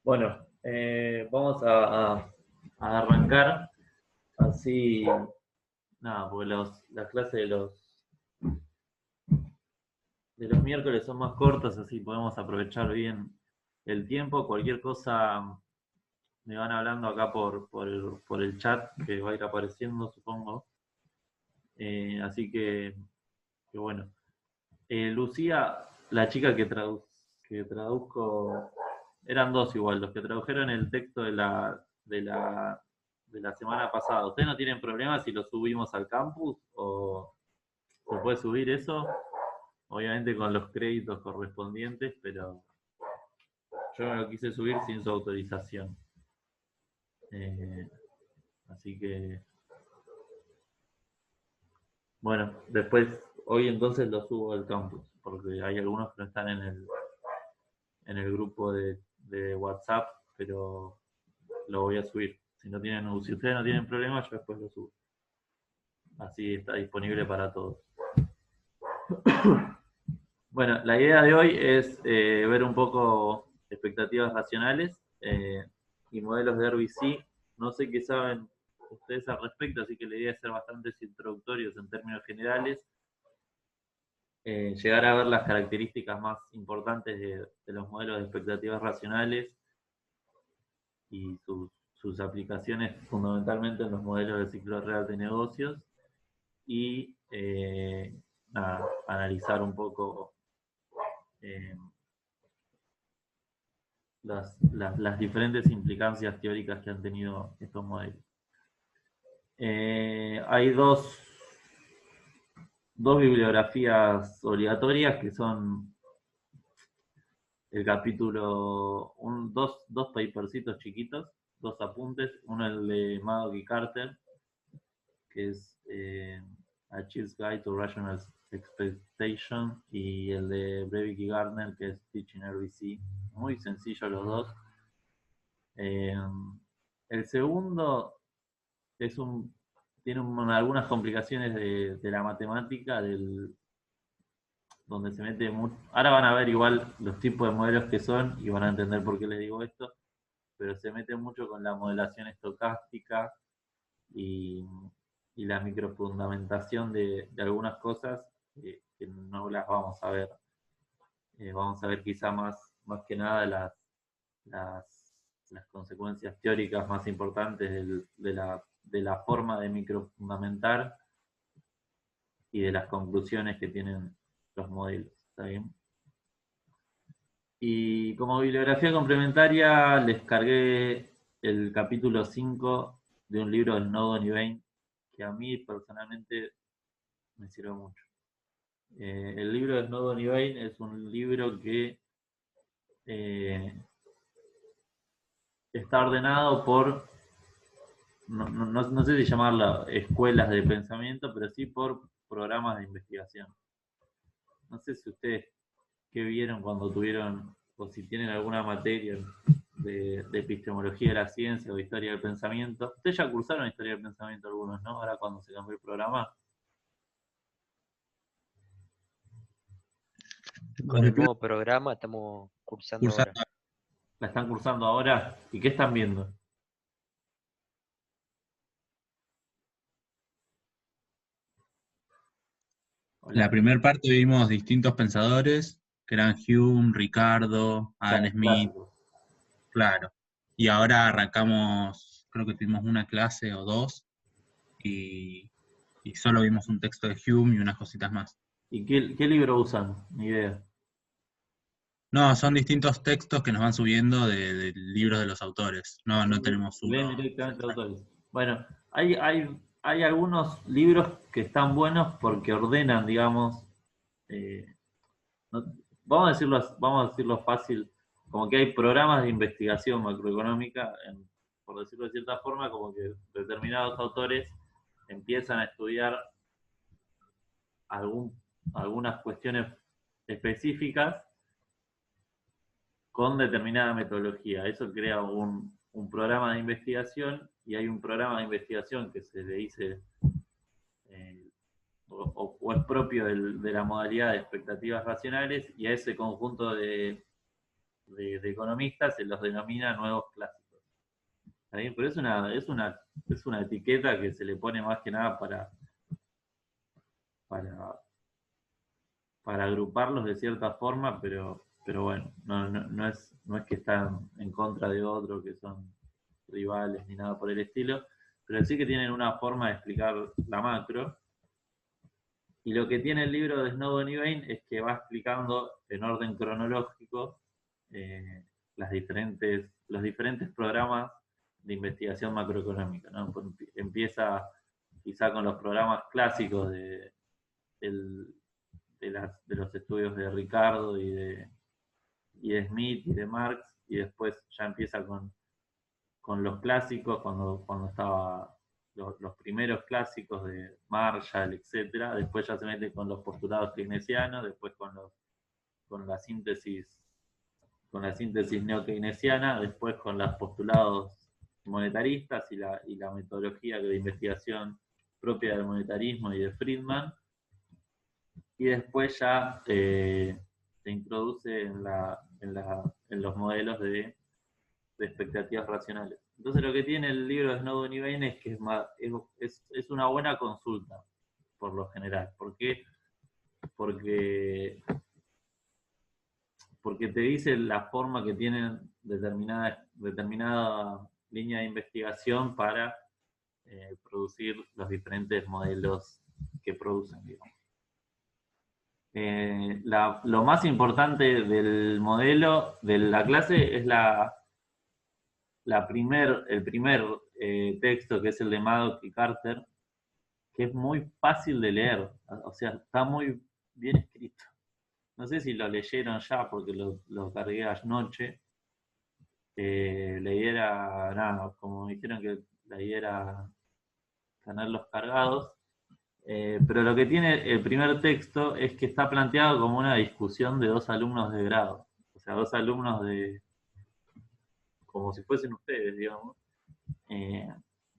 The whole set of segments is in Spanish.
Bueno, vamos a arrancar así, nada, porque las clases de los miércoles son más cortas, así podemos aprovechar bien el tiempo. Cualquier cosa me van hablando acá por el chat que va a ir apareciendo, supongo. Así que bueno. Lucía, la chica que traduzco, eran dos igual, los que tradujeron el texto de la semana pasada. ¿Ustedes no tienen problemas si lo subimos al campus o se puede subir eso? Obviamente con los créditos correspondientes, pero yo me lo quise subir sin su autorización. Eh, Así que, bueno, después, hoy entonces lo subo al campus, porque hay algunos que no están en el grupo de WhatsApp, pero lo voy a subir. Si ustedes no tienen problemas, yo después lo subo. Así está disponible para todos. Bueno, la idea de hoy es ver un poco expectativas racionales y modelos de RBC. No sé qué saben ustedes al respecto, así que la idea es ser bastante introductorios en términos generales. Llegar a ver las características más importantes de los modelos de expectativas racionales y sus aplicaciones fundamentalmente en los modelos de ciclo real de negocios y analizar un poco eh, las diferentes implicancias teóricas que han tenido estos modelos. Hay dos bibliografías obligatorias que son el capítulo, dos papercitos chiquitos, dos apuntes, uno el de Maddox y Carter, que es A Child's Guide to Rational Expectation, y el de Breivik y Gardner, que es Teaching RBC. Muy sencillo los dos. El segundo tiene algunas complicaciones de la matemática, donde se mete mucho. Ahora van a ver igual los tipos de modelos que son y van a entender por qué les digo esto, pero se mete mucho con la modelación estocástica y, y la microfundamentación de algunas cosas que no las vamos a ver. Vamos a ver quizá más que nada las consecuencias teóricas más importantes de la forma de microfundamentar y de las conclusiones que tienen los modelos. ¿Está bien? Y como bibliografía complementaria les cargué el capítulo 5 de un libro de Snowden y Bain que a mí personalmente me sirve mucho. El libro de Snowden y Bain es un libro que está ordenado por, no sé si llamarla escuelas de pensamiento, pero sí por programas de investigación. No sé si ustedes qué vieron cuando tuvieron, o si tienen alguna materia de epistemología de la ciencia o de historia del pensamiento. Ustedes ya cursaron historia del pensamiento algunos, ¿no? Ahora cuando se cambió el programa. Con el nuevo programa estamos cursando ahora. ¿La están cursando ahora? ¿Y qué están viendo? La Hola. primera parte vimos distintos pensadores, que eran Hume, Ricardo, Adam Claro, Smith, clásicos. claro. Y ahora arrancamos, creo que tuvimos una clase o dos, y, y solo vimos un texto de Hume y unas cositas más. ¿Y qué libro usan? Ni idea. No, son distintos textos que nos van subiendo de libros de los autores. No tenemos uno Leen directamente central. autores. Bueno, hay algunos libros que están buenos porque ordenan, digamos, eh, no- vamos a decirlo fácil, como que hay programas de investigación macroeconómica, por decirlo de cierta forma, como que determinados autores empiezan a estudiar algún, algunas cuestiones específicas con determinada metodología. Eso crea un programa de investigación y hay un programa de investigación que se le dice eh, o es propio de la modalidad de expectativas racionales y a ese conjunto de economistas se los denomina nuevos clásicos. ¿Está bien? Pero es una etiqueta que se le pone más que nada para agruparlos de cierta forma, pero bueno, no es que están en contra de otro, que son rivales ni nada por el estilo, pero sí que tienen una forma de explicar la macro. Y lo que tiene el libro de Snowden y Bain es que va explicando en orden cronológico los diferentes programas de investigación macroeconómica, ¿no? Empieza quizá con los programas clásicos de los estudios de Ricardo y de Smith y de Marx, y después ya empieza con los clásicos, cuando estaba los primeros clásicos de Marshall, etcétera. Después ya se mete con los postulados keynesianos, después con la síntesis neo-keynesiana, después con los postulados monetaristas y la metodología de investigación propia del monetarismo y de Friedman, y después ya se introduce en los modelos de expectativas racionales. Entonces lo que tiene el libro de Snowden y Bain es que es una buena consulta, por lo general. ¿Por qué? Porque te dice la forma que tienen determinada línea de investigación para producir los diferentes modelos que producen, digamos. Lo más importante del modelo de la clase es el primer texto, que es el de Maddox y Carter, que es muy fácil de leer, o sea, está muy bien escrito. No sé si lo leyeron ya, porque lo cargué anoche. La idea era, nada, como me dijeron que la idea era tenerlos cargados. Pero lo que tiene el primer texto es que está planteado como una discusión de dos alumnos de grado. O sea, dos alumnos como si fuesen ustedes, digamos, en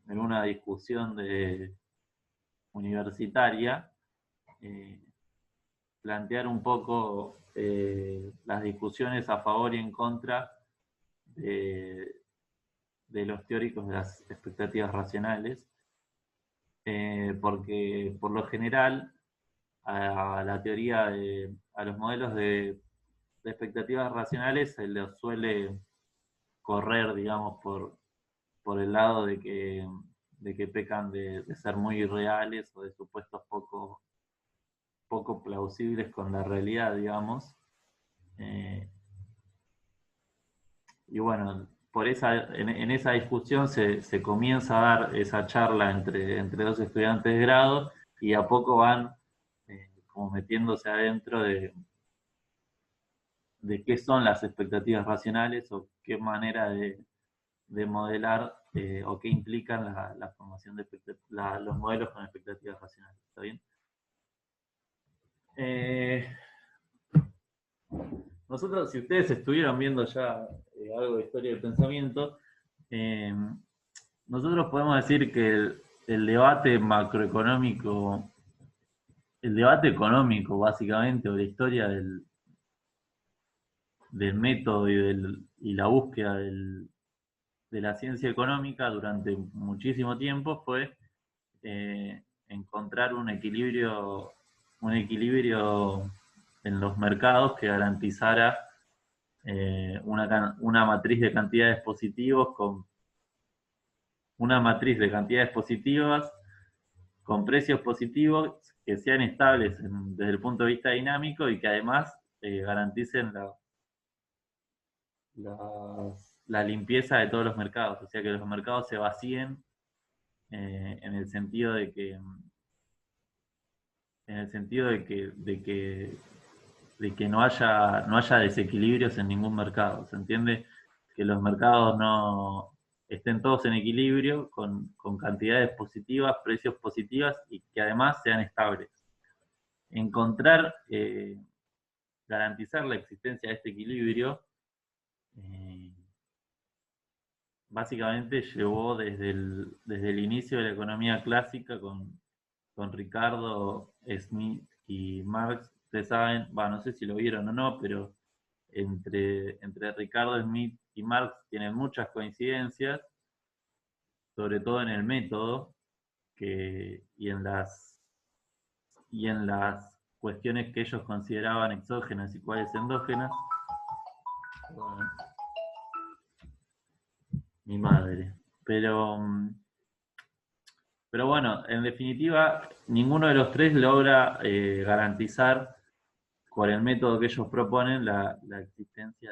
una discusión universitaria, plantear un poco las discusiones a favor y en contra de los teóricos de las expectativas racionales, porque por lo general a los modelos de expectativas racionales se los suele correr, digamos, por el lado de que pecan de ser muy irreales o de supuestos poco plausibles con la realidad, digamos. Y bueno, en esa discusión se comienza a dar esa charla entre dos estudiantes de grado, y a poco van como metiéndose adentro de qué son las expectativas racionales o qué manera de modelar o qué implican la formación de los modelos con expectativas racionales. ¿Está bien? Nosotros, si ustedes estuvieron viendo ya algo de historia del pensamiento, nosotros podemos decir que el debate macroeconómico, el debate económico básicamente, o la historia del método y la búsqueda de la ciencia económica durante muchísimo tiempo fue encontrar un equilibrio en los mercados que garantizara una matriz de cantidades positivas con precios positivos que sean estables desde el punto de vista dinámico y que además garanticen la limpieza de todos los mercados, o sea, que los mercados se vacíen en el sentido de que no haya desequilibrios en ningún mercado. ¿Se entiende? Que los mercados no estén todos en equilibrio, con cantidades positivas, precios positivas, y que además sean estables. Garantizar la existencia de este equilibrio básicamente llevó desde el inicio de la economía clásica con Ricardo, Smith y Marx. Ustedes saben, no sé si lo vieron o no, pero entre Ricardo Smith y Marx tienen muchas coincidencias, sobre todo en el método y en las cuestiones que ellos consideraban exógenas y cuáles endógenas. Bueno, mi madre. Pero bueno, en definitiva, ninguno de los tres logra garantizar con el método que ellos proponen la existencia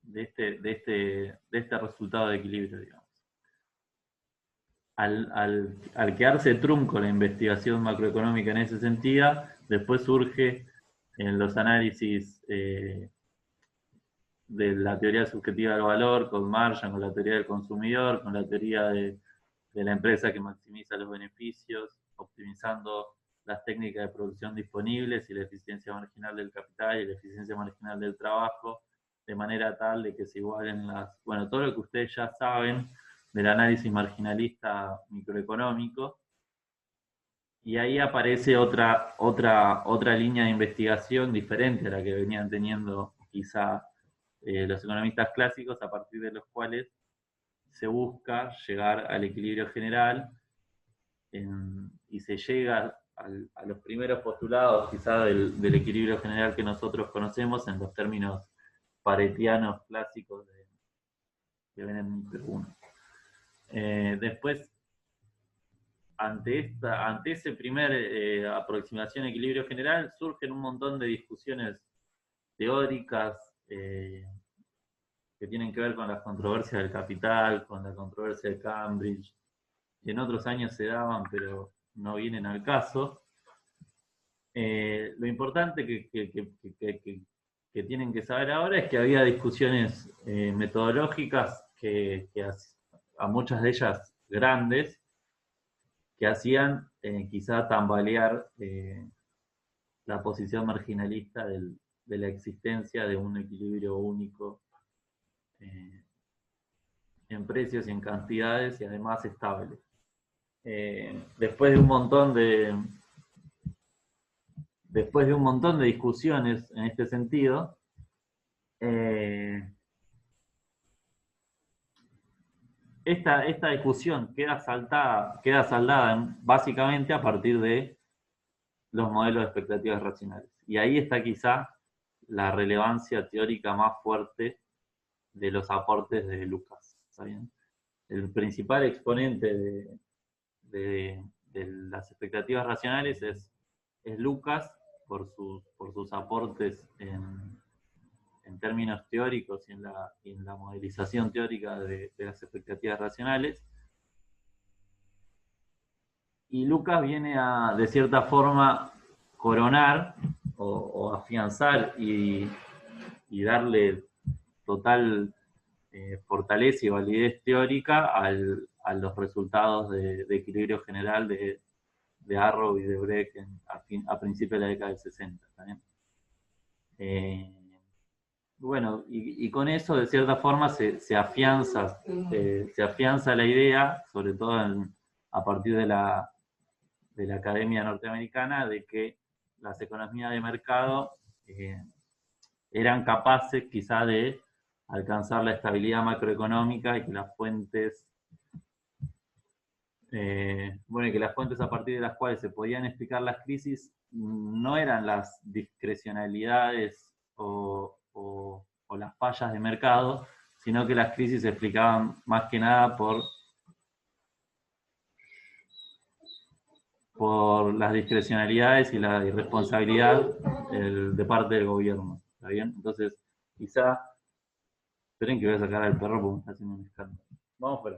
de este resultado de equilibrio, digamos. Al quedarse trunco la investigación macroeconómica en ese sentido, después surge en los análisis de la teoría subjetiva del valor, con Marshall, con la teoría del consumidor, con la teoría de la empresa que maximiza los beneficios, optimizando las técnicas de producción disponibles y la eficiencia marginal del capital y la eficiencia marginal del trabajo, de manera tal de que se igualen bueno, todo lo que ustedes ya saben del análisis marginalista microeconómico. Y ahí aparece otra línea de investigación diferente a la que venían teniendo quizá los economistas clásicos, a partir de los cuales se busca llegar al equilibrio general y se llega a los primeros postulados quizá del equilibrio general que nosotros conocemos en los términos paretianos clásicos que ven en Micro 1. Después, ante ese primer aproximación a equilibrio general, surgen un montón de discusiones teóricas que tienen que ver con las controversias del capital, con la controversia de Cambridge, que en otros años se daban, pero no vienen al caso. Lo importante que tienen que saber ahora es que había discusiones metodológicas que a muchas de ellas grandes, que hacían quizá tambalear la posición marginalista de la existencia de un equilibrio único en precios y en cantidades y además estable. Después de un montón de discusiones en este sentido, esta discusión queda saldada básicamente a partir de los modelos de expectativas racionales. Y ahí está quizá la relevancia teórica más fuerte de los aportes de Lucas. ¿Está bien? El principal exponente de las expectativas racionales es Lucas, por sus aportes en términos teóricos y en la modelización teórica de las expectativas racionales. Y Lucas viene a, de cierta forma, coronar o afianzar y darle total fortaleza y validez teórica a los resultados de equilibrio general de Arrow y de Brecht a principios de la década del 60. ¿También? Bueno, y con eso, de cierta forma, se afianza la idea, sobre todo a partir de la Academia Norteamericana, de que las economías de mercado eran capaces quizá de alcanzar la estabilidad macroeconómica y que las fuentes a partir de las cuales se podían explicar las crisis no eran las discrecionalidades o las fallas de mercado, sino que las crisis se explicaban más que nada por las discrecionalidades y la irresponsabilidad de parte del gobierno. ¿Está bien? Entonces, quizá... Esperen que voy a sacar al perro porque me está haciendo un escándalo. Vamos fuera.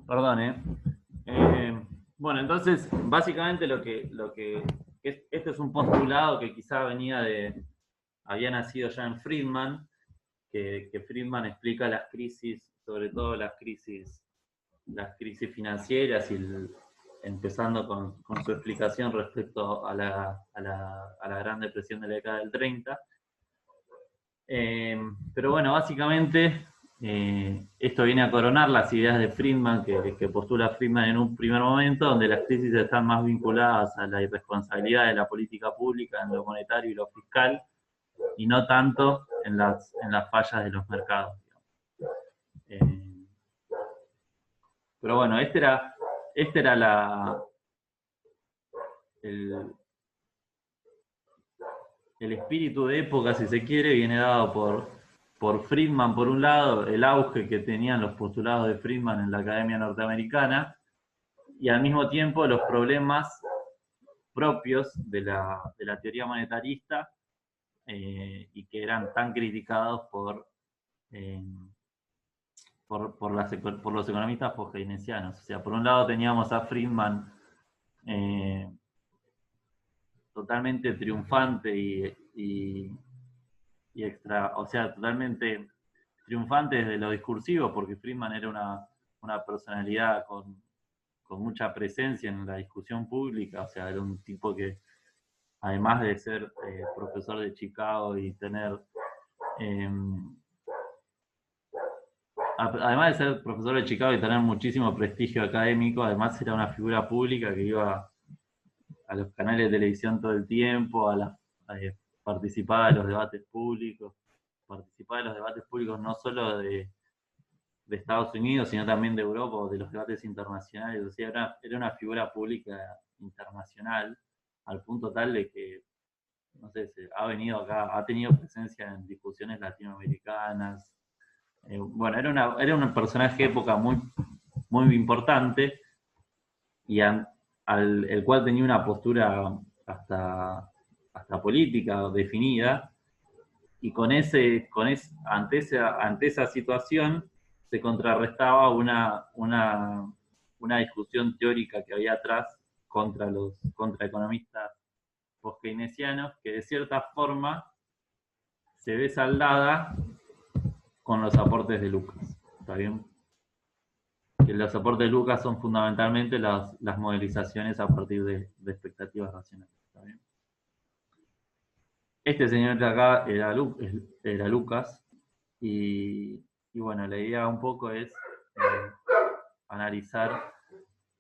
Perdón, bueno, entonces, básicamente este es un postulado que quizá había nacido ya en Friedman, que Friedman explica las crisis sobre todo las crisis financieras y empezando con su explicación respecto a la Gran Depresión de la década del 30. Pero bueno, básicamente esto viene a coronar las ideas de Friedman, que postula Friedman en un primer momento, donde las crisis están más vinculadas a la irresponsabilidad de la política pública en lo monetario y lo fiscal, y no tanto en las fallas de los mercados. Pero bueno, este era el espíritu de época, si se quiere, viene dado por Friedman, por un lado, el auge que tenían los postulados de Friedman en la Academia Norteamericana, y al mismo tiempo los problemas propios de la teoría monetarista, y que eran tan criticados por los economistas post-keynesianos. O sea, por un lado teníamos a Friedman totalmente triunfante y o sea, totalmente triunfante desde lo discursivo, porque Friedman era una personalidad con mucha presencia en la discusión pública. O sea, era un tipo que, además de ser profesor de Chicago y tener además de ser profesor de Chicago y tener muchísimo prestigio académico, además era una figura pública que iba a los canales de televisión todo el tiempo, participaba de los debates públicos, no solo de Estados Unidos, sino también de Europa, o de los debates internacionales. O sea, era una figura pública internacional, al punto tal de que, no sé, ha venido acá, ha tenido presencia en discusiones latinoamericanas. Bueno, era un personaje de época muy, muy importante, y el cual tenía una postura hasta política definida, y ante esa situación se contrarrestaba una discusión teórica que había atrás contra economistas post-keynesianos, que de cierta forma se ve saldada con los aportes de Lucas. ¿Está bien? Que los aportes de Lucas son fundamentalmente las modelizaciones a partir de expectativas racionales. ¿Está bien? Este señor de acá era Lucas, y bueno, la idea un poco es analizar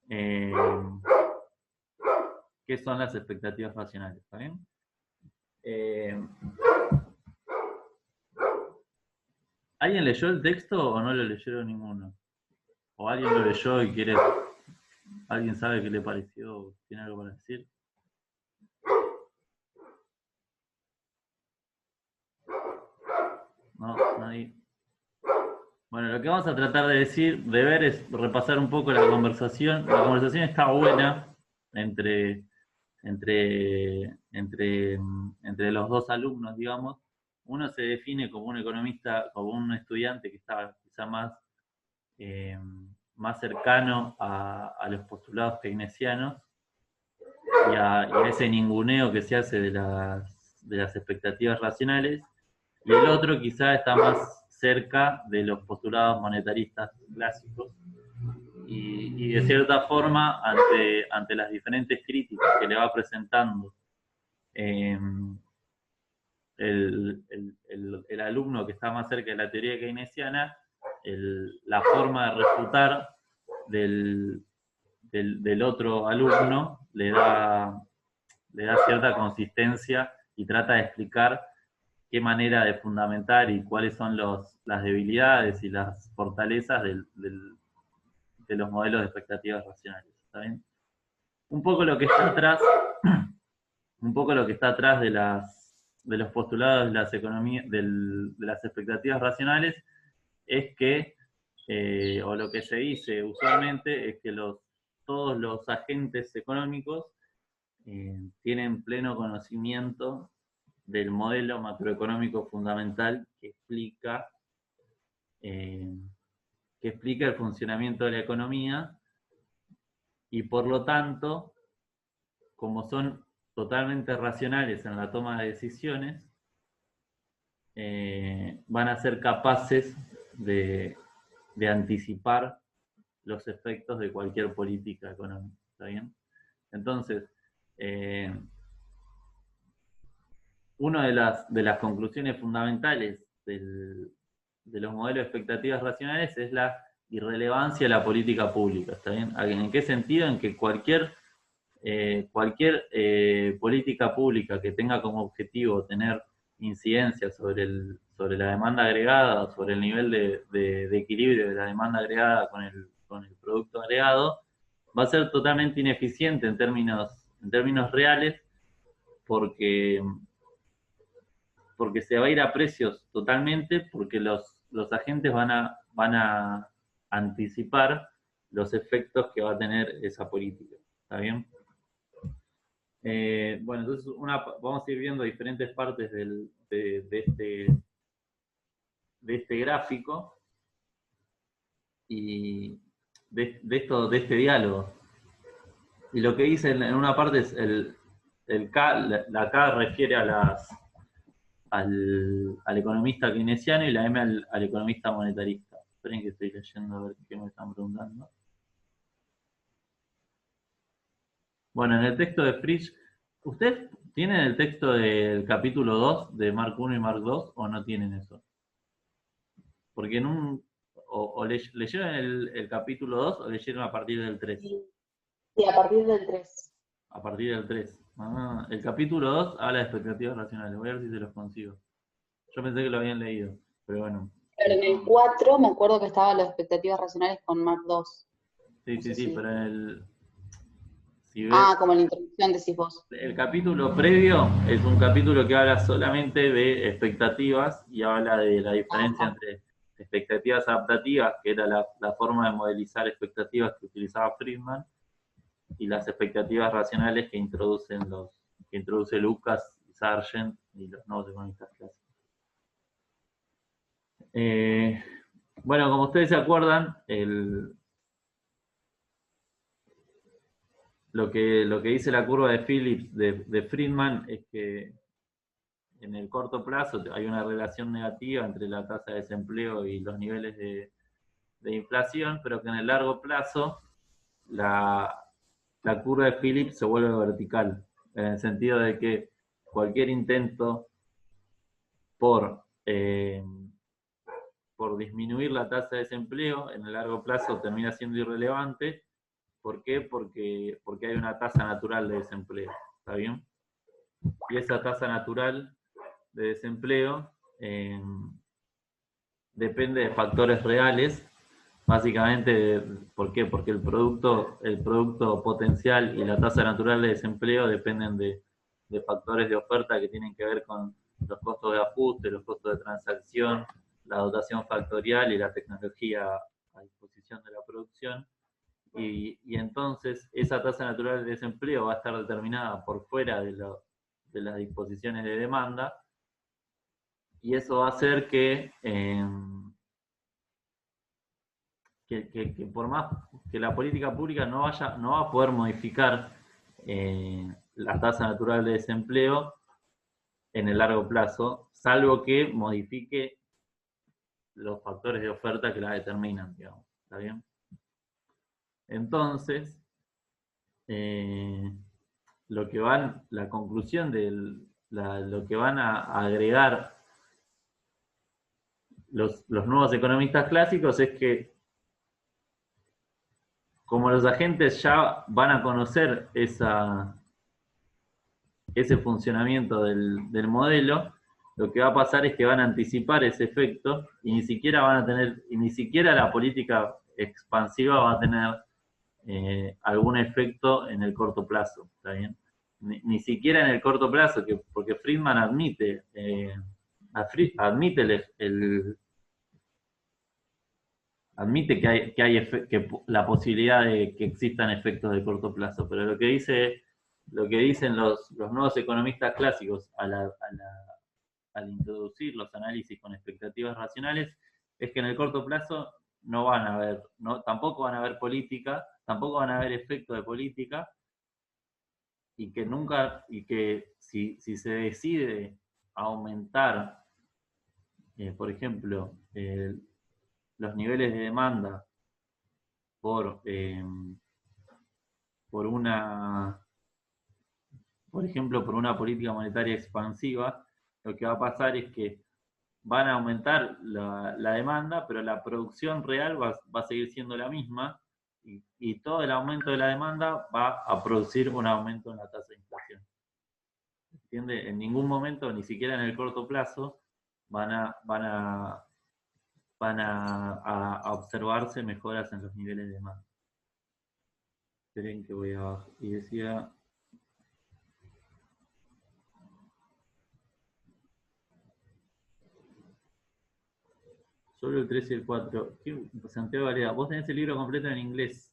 qué son las expectativas racionales. ¿Está bien? ¿Alguien leyó el texto o no lo leyeron ninguno? ¿O alguien lo leyó y alguien sabe qué le pareció? ¿Tiene algo para decir? No, nadie. Bueno, lo que vamos a tratar de ver es repasar un poco la conversación. La conversación está buena entre los dos alumnos, digamos. Uno se define como un economista, como un estudiante que está quizá más cercano a los postulados keynesianos y a ese ninguneo que se hace de las expectativas racionales, y el otro quizá está más cerca de los postulados monetaristas clásicos, y de cierta forma, ante las diferentes críticas que le va presentando el alumno que está más cerca de la teoría keynesiana, la forma de refutar del otro alumno le da cierta consistencia, y trata de explicar qué manera de fundamentar y cuáles son las debilidades y las fortalezas de los modelos de expectativas racionales. ¿Está bien? Un poco lo que está atrás de los postulados de las economías, de las expectativas racionales, es que, o lo que se dice usualmente, es que todos los agentes económicos tienen pleno conocimiento del modelo macroeconómico fundamental que explica el funcionamiento de la economía, y por lo tanto, como son totalmente racionales en la toma de decisiones, van a ser capaces de de anticipar los efectos de cualquier política económica, ¿está bien? Entonces, una de las conclusiones fundamentales de los modelos de expectativas racionales es la irrelevancia de la política pública, ¿está bien? ¿En qué sentido? En que cualquier política pública que tenga como objetivo tener incidencia sobre la demanda agregada, sobre el nivel de equilibrio de la demanda agregada con el producto agregado, va a ser totalmente ineficiente en términos reales, porque se va a ir a precios totalmente, porque los agentes van a anticipar los efectos que va a tener esa política. ¿Está bien? Bueno, entonces vamos a ir viendo diferentes partes de este gráfico y de este diálogo. Y lo que dice en una parte es la K refiere al economista keynesiano y la M al economista monetarista. Esperen que estoy leyendo a ver qué me están preguntando. Bueno, en el texto de Frisch, ¿ustedes tienen el texto del capítulo 2 de Mark 1 y Mark 2 o no tienen eso? Porque leyeron el capítulo 2 o leyeron a partir del 3. Sí, a partir del 3. A partir del 3. El capítulo 2 habla de expectativas racionales. Voy a ver si se los consigo. Yo pensé que lo habían leído, pero bueno. Pero en el 4 me acuerdo que estaban las expectativas racionales con Mark 2. Sí, pero en el... Si ves, como la introducción decís vos. el capítulo previo es un capítulo que habla solamente de expectativas y habla de la diferencia entre expectativas adaptativas, que era la forma de modelizar expectativas que utilizaba Friedman, y las expectativas racionales que introduce Lucas, Sargent y los nuevos economistas clásicos. Bueno, como ustedes se acuerdan, lo que dice la curva de Phillips de Friedman es que en el corto plazo hay una relación negativa entre la tasa de desempleo y los niveles de inflación, pero que en el largo plazo la curva de Phillips se vuelve vertical, en el sentido de que cualquier intento por disminuir la tasa de desempleo en el largo plazo termina siendo irrelevante. ¿Por qué? Porque hay una tasa natural de desempleo, ¿está bien? Y esa tasa natural de desempleo depende de factores reales, básicamente. ¿Por qué? Porque el producto potencial y la tasa natural de desempleo dependen de factores de oferta que tienen que ver con los costos de ajuste, los costos de transacción, la dotación factorial y la tecnología a disposición de la producción. Y entonces esa tasa natural de desempleo va a estar determinada por fuera de las disposiciones de demanda, y eso va a hacer que por más que la política pública no va a poder modificar la tasa natural de desempleo en el largo plazo, salvo que modifique los factores de oferta que la determinan, digamos. ¿Está bien? Entonces, la conclusión de lo que van a agregar los nuevos economistas clásicos es que, como los agentes ya van a conocer ese funcionamiento del modelo, lo que va a pasar es que van a anticipar ese efecto y ni siquiera la política expansiva va a tener algún efecto en el corto plazo, ¿está bien? Ni siquiera en el corto plazo, porque Friedman admite que hay la posibilidad de que existan efectos de corto plazo, pero lo que dicen los nuevos economistas clásicos al introducir los análisis con expectativas racionales es que en el corto plazo tampoco van a haber política, tampoco van a haber efectos de política, y que si se decide aumentar, por ejemplo, los niveles de demanda por ejemplo, por una política monetaria expansiva, lo que va a pasar es que van a aumentar la demanda, pero la producción real va a seguir siendo la misma, y todo el aumento de la demanda va a producir un aumento en la tasa de inflación. ¿Entiende? En ningún momento, ni siquiera en el corto plazo, van a observarse mejoras en los niveles de demanda. Esperen que voy abajo. Y decía... Solo el 3 y el 4. Santiago Varela, vos tenés el libro completo en inglés.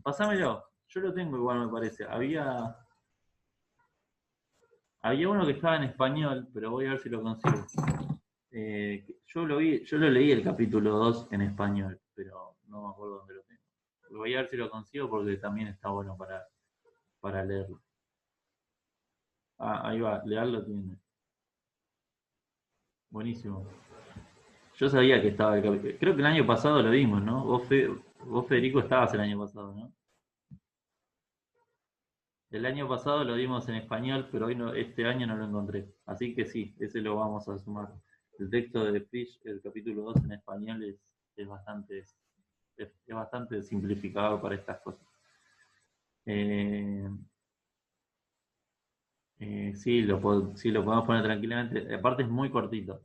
Pásamelo. Yo lo tengo igual, me parece. Había uno que estaba en español, pero voy a ver si lo consigo. Yo lo leí el capítulo 2 en español, pero no me acuerdo dónde lo tengo. Voy a ver si lo consigo porque también está bueno para leerlo. Ah, ahí va, leerlo tiene. Buenísimo. Yo sabía que estaba el capítulo. Creo que el año pasado lo dimos, ¿no? Vos, Federico, estabas el año pasado, ¿no? El año pasado lo dimos en español, pero hoy este año no lo encontré. Así que sí, ese lo vamos a sumar. El texto de Frisch, el capítulo 2 en español, es bastante simplificado para estas cosas. Sí, lo podemos poner tranquilamente. Aparte es muy cortito.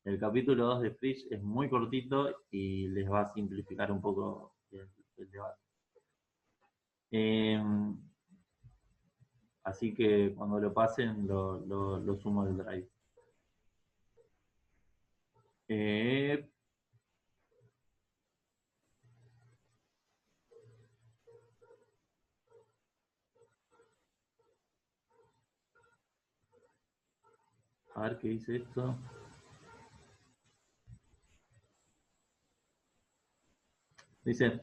El capítulo 2 de Frisch es muy cortito y les va a simplificar un poco el debate. Así que cuando lo pasen lo sumo al drive. A ver qué dice esto. Dice,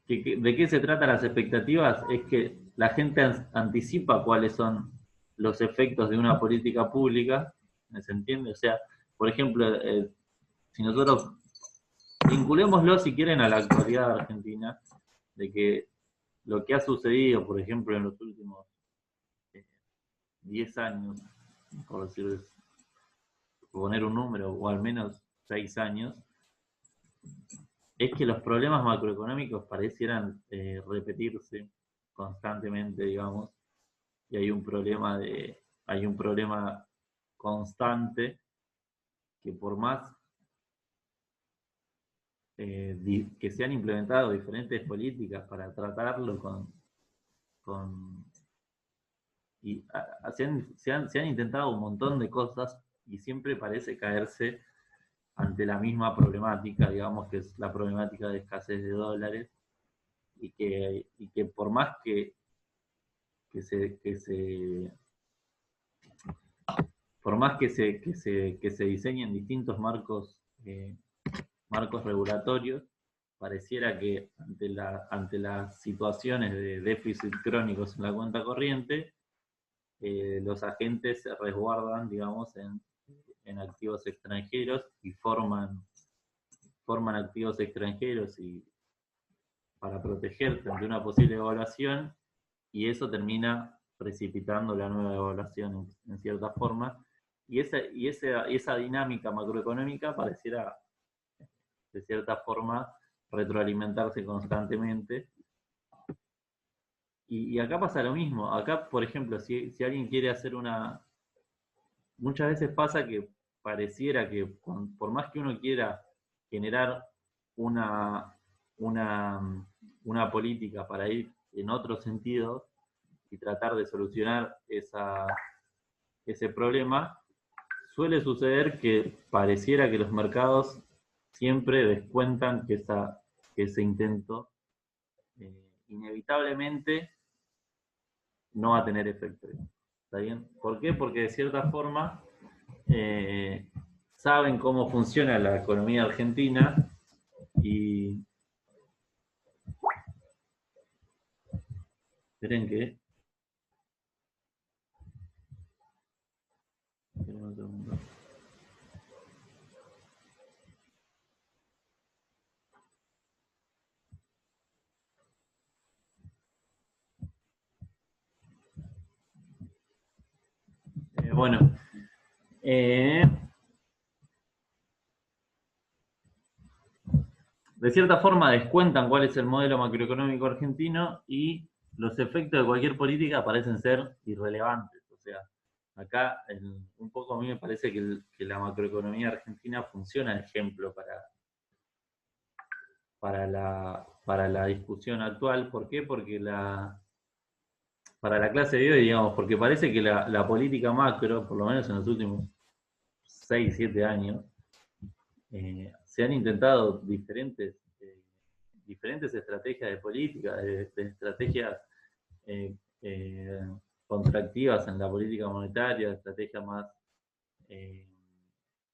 ¿de qué se tratan las expectativas? Es que la gente anticipa cuáles son los efectos de una política pública, ¿se entiende? O sea, por ejemplo, si nosotros vinculémoslo, si quieren, a la actualidad de Argentina, de que lo que ha sucedido, por ejemplo, en los últimos 10 años, por poner un número, o al menos 6 años, es que los problemas macroeconómicos parecieran repetirse constantemente, digamos, y hay un problema constante que por más que se han implementado diferentes políticas para tratarlo y se han intentado un montón de cosas y siempre parece caerse ante la misma problemática, digamos, que es la problemática de escasez de dólares, y que por más que se diseñen distintos marcos regulatorios, pareciera que ante las situaciones de déficit crónicos en la cuenta corriente, los agentes se resguardan, digamos, en activos extranjeros y forman activos extranjeros para protegerse ante una posible evaluación, y eso termina precipitando la nueva evaluación en cierta forma, y esa dinámica macroeconómica pareciera, de cierta forma, retroalimentarse constantemente. Y acá pasa lo mismo. Acá, por ejemplo, si alguien quiere hacer muchas veces pasa que pareciera que por más que uno quiera generar una política para ir en otro sentido y tratar de solucionar ese problema, suele suceder que pareciera que los mercados siempre descuentan que ese intento inevitablemente no va a tener efecto. ¿Está bien? ¿Por qué? Porque de cierta forma saben cómo funciona la economía argentina y... Esperen que... Esperen un segundo. Bueno, de cierta forma descuentan cuál es el modelo macroeconómico argentino y los efectos de cualquier política parecen ser irrelevantes. O sea, acá un poco a mí me parece que la macroeconomía argentina funciona de ejemplo para la discusión actual. ¿Por qué? Porque para la clase de hoy, digamos, porque parece que la política macro, por lo menos en los últimos 6, 7 años, se han intentado diferentes estrategias de política, de estrategias eh, eh, contractivas en la política monetaria, estrategias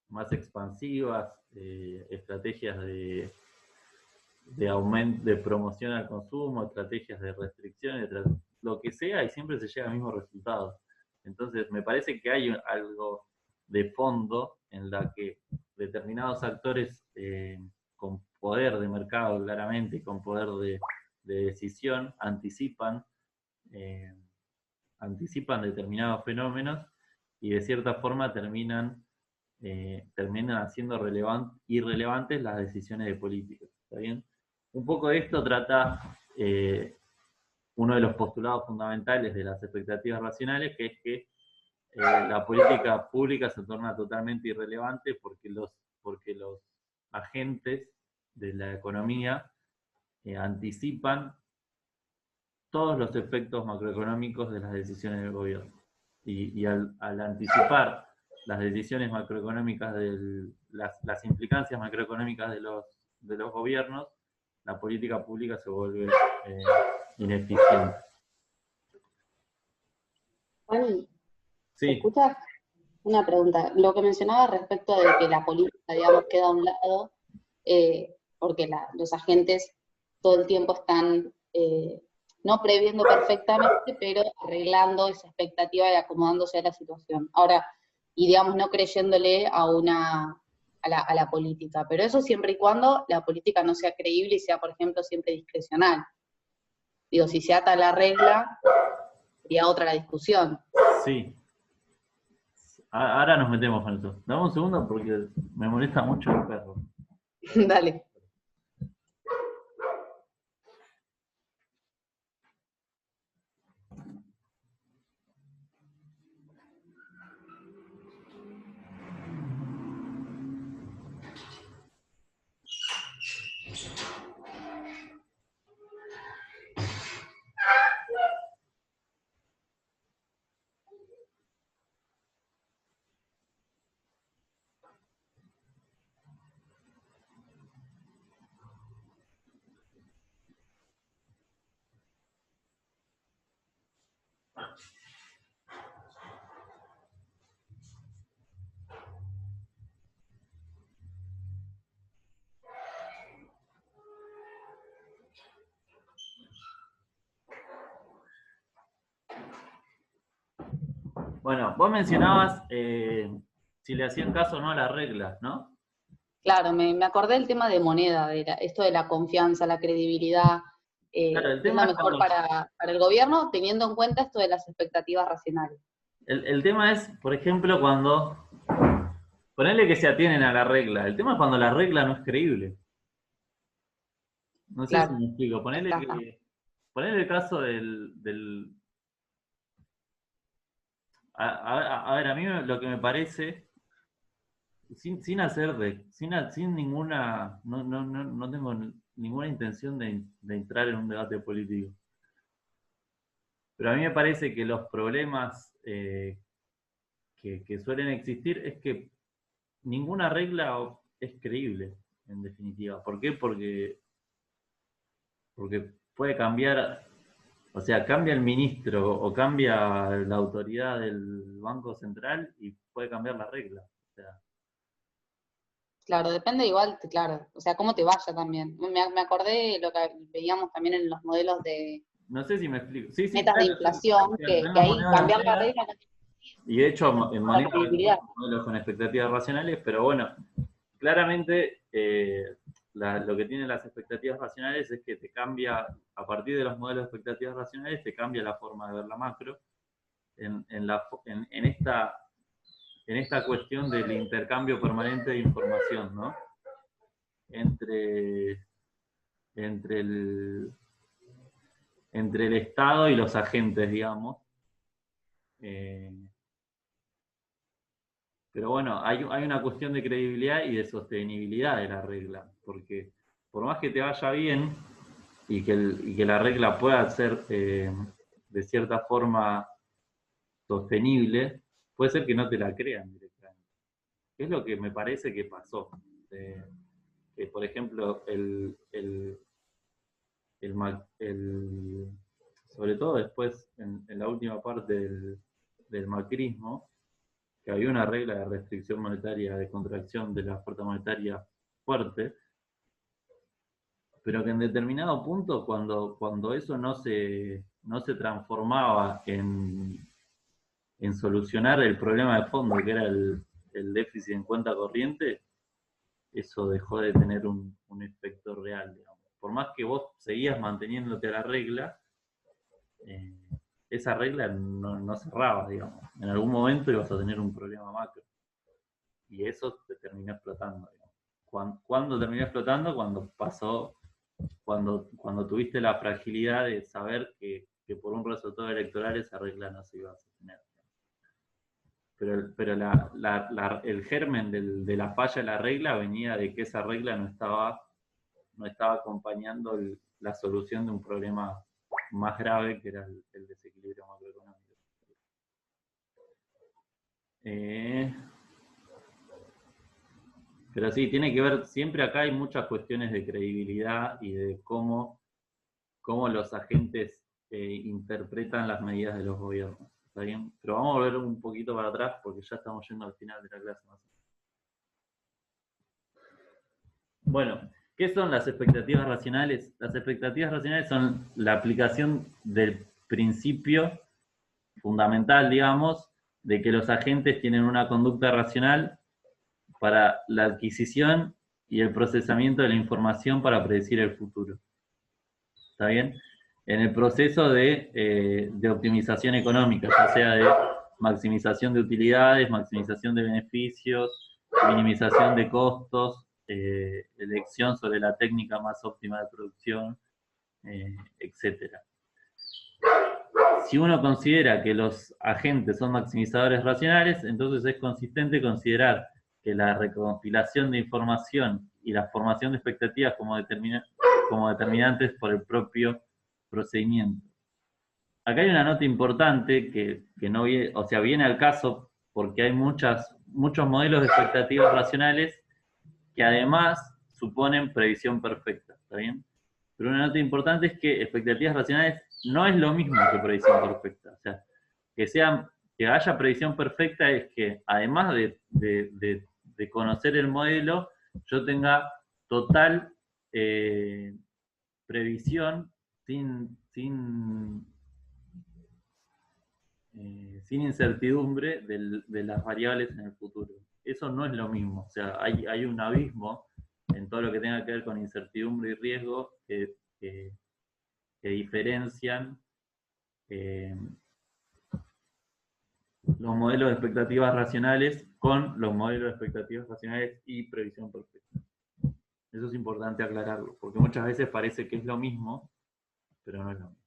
más expansivas, estrategias de aumento, de promoción al consumo, estrategias de restricción, lo que sea, y siempre se llega al mismo resultado. Entonces, me parece que hay algo de fondo en la que determinados actores con poder de mercado, claramente, con poder de decisión, anticipan determinados fenómenos y de cierta forma terminan haciendo irrelevantes las decisiones de políticos. ¿Está bien? Un poco de esto trata uno de los postulados fundamentales de las expectativas racionales, que es que la política pública se torna totalmente irrelevante porque los agentes de la economía anticipan todos los efectos macroeconómicos de las decisiones del gobierno. Y al anticipar las decisiones macroeconómicas, las implicancias macroeconómicas de los gobiernos, la política pública se vuelve ineficiente. Juan, ¿me Sí, escuchas? Una pregunta. Lo que mencionaba respecto de que la política, digamos, queda a un lado, porque los agentes todo el tiempo están no previendo perfectamente, pero arreglando esa expectativa y acomodándose a la situación. Ahora, y digamos, no creyéndole a la política, pero eso siempre y cuando la política no sea creíble y sea, por ejemplo, siempre discrecional. Digo, si se ata a la regla, sería otra la discusión. sí. Ahora nos metemos con eso. Dame un segundo porque me molesta mucho el perro. Dale. Bueno, vos mencionabas si le hacían caso o no a las reglas, ¿no? Claro, me acordé del tema de moneda, esto de la confianza, la credibilidad, Claro, el qué es lo tema es mejor para el gobierno, teniendo en cuenta esto de las expectativas racionales. el tema es, por ejemplo, cuando ponele que se atienen a la regla. El tema es cuando la regla no es creíble. No sé si Claro, me explico. está. Ponele el caso a ver, a mí lo que me parece, sin ninguna, no tengo ninguna intención de entrar en un debate político. Pero a mí me parece que los problemas que suelen existir es que ninguna regla es creíble, en definitiva. ¿Por qué? Porque puede cambiar, o sea, cambia el ministro o cambia la autoridad del Banco Central y puede cambiar la regla. O sea, Claro, depende igual, claro, o sea, cómo te vaya también. Me acordé de lo que veíamos también en los modelos de no sé si me explico. Sí, sí, metas de claro, sí. inflación, Están que los ahí modelos de cambiar la moneda, regla no y de hecho en tiene la moneda credibilidad. modelos con expectativas racionales, pero bueno, claramente lo que tienen las expectativas racionales es que te cambia, a partir de los modelos de expectativas racionales, te cambia la forma de ver la macro. En en esta cuestión del intercambio permanente de información, ¿no? Entre el Estado y los agentes, digamos. Pero bueno, hay una cuestión de credibilidad y de sostenibilidad de la regla, porque por más que te vaya bien y que la regla pueda ser de cierta forma sostenible, puede ser que no te la crean directamente. Es lo que me parece que pasó. Que por ejemplo, sobre todo después, en la última parte del macrismo, que había una regla de restricción monetaria, de contracción de la oferta monetaria fuerte, pero que en determinado punto, cuando eso no se transformaba en solucionar el problema de fondo, que era el déficit en cuenta corriente, eso dejó de tener un efecto real, digamos. Por más que vos seguías manteniéndote a la regla, esa regla no cerraba, digamos. En algún momento ibas a tener un problema macro. Y eso te terminó explotando, digamos. ¿Cuándo terminó explotando? Cuando tuviste la fragilidad de saber que por un resultado electoral esa regla no se iba a sostener. Pero el germen de la falla de la regla venía de que esa regla no estaba acompañando la solución de un problema más grave, que era el desequilibrio macroeconómico. Pero sí, tiene que ver, siempre acá hay muchas cuestiones de credibilidad y de cómo los agentes interpretan las medidas de los gobiernos. ¿Está bien? Pero vamos a volver un poquito para atrás porque ya estamos yendo al final de la clase. Bueno, ¿qué son las expectativas racionales? Las expectativas racionales son la aplicación del principio fundamental, digamos, de que los agentes tienen una conducta racional para la adquisición y el procesamiento de la información para predecir el futuro. ¿Está bien? En el proceso de optimización económica, ya sea de maximización de utilidades, maximización de beneficios, minimización de costos, elección sobre la técnica más óptima de producción, etc. Si uno considera que los agentes son maximizadores racionales, entonces es consistente considerar que la recompilación de información y la formación de expectativas como determinantes por el propio procedimiento. Acá hay una nota importante que no viene, o sea, viene al caso porque hay muchos modelos de expectativas racionales que además suponen previsión perfecta, ¿está bien? Pero una nota importante es que expectativas racionales no es lo mismo que previsión perfecta. O sea, que haya previsión perfecta es que además de conocer el modelo, yo tenga total previsión sin incertidumbre de las variables en el futuro. Eso no es lo mismo. O sea, hay un abismo en todo lo que tenga que ver con incertidumbre y riesgo que diferencian los modelos de expectativas racionales con los modelos de expectativas racionales y previsión perfecta. Eso es importante aclararlo, porque muchas veces parece que es lo mismo, pero no es lo mismo.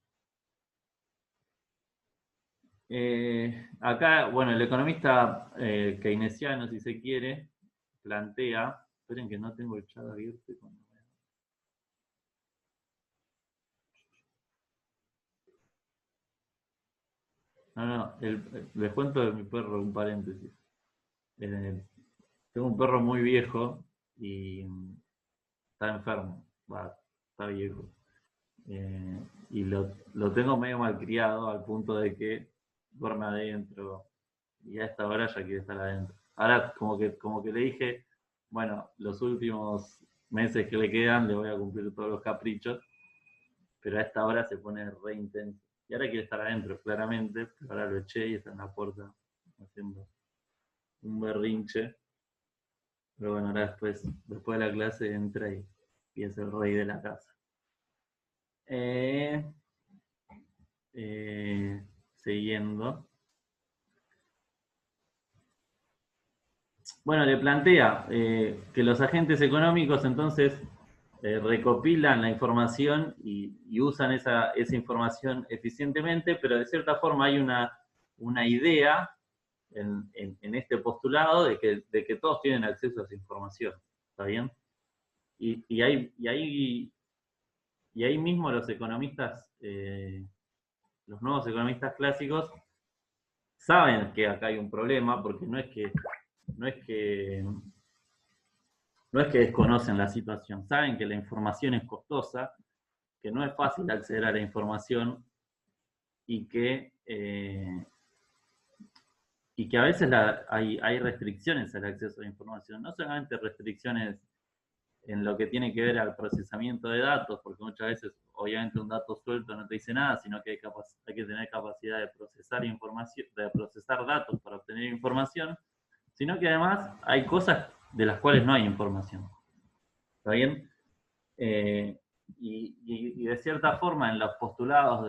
Acá, bueno, el economista keynesiano, si se quiere, plantea, esperen que no tengo el chat abierto. No, les cuento de mi perro, un paréntesis. Tengo un perro muy viejo y está enfermo, está viejo. Y lo tengo medio malcriado al punto de que duerme adentro y a esta hora ya quiere estar adentro. Ahora como que le dije, bueno, los últimos meses que le quedan le voy a cumplir todos los caprichos, pero a esta hora se pone re intenso. Y ahora quiere estar adentro, claramente, pero ahora lo eché y está en la puerta haciendo un berrinche. Pero bueno, ahora después de la clase entra y es el rey de la casa. Siguiendo. Bueno, le plantea que los agentes económicos entonces recopilan la información y usan esa información eficientemente, pero de cierta forma hay una idea en este postulado de que todos tienen acceso a esa información. ¿Está bien? Y ahí mismo los economistas, los nuevos economistas clásicos, saben que acá hay un problema, porque no es que desconocen la situación, saben que la información es costosa, que no es fácil acceder a la información y que a veces hay restricciones al acceso a la información, no solamente restricciones en lo que tiene que ver al procesamiento de datos, porque muchas veces, obviamente, un dato suelto no te dice nada, sino que hay que tener capacidad de procesar información, de procesar datos para obtener información, sino que además hay cosas de las cuales no hay información. ¿Está bien? Y de cierta forma, en los postulados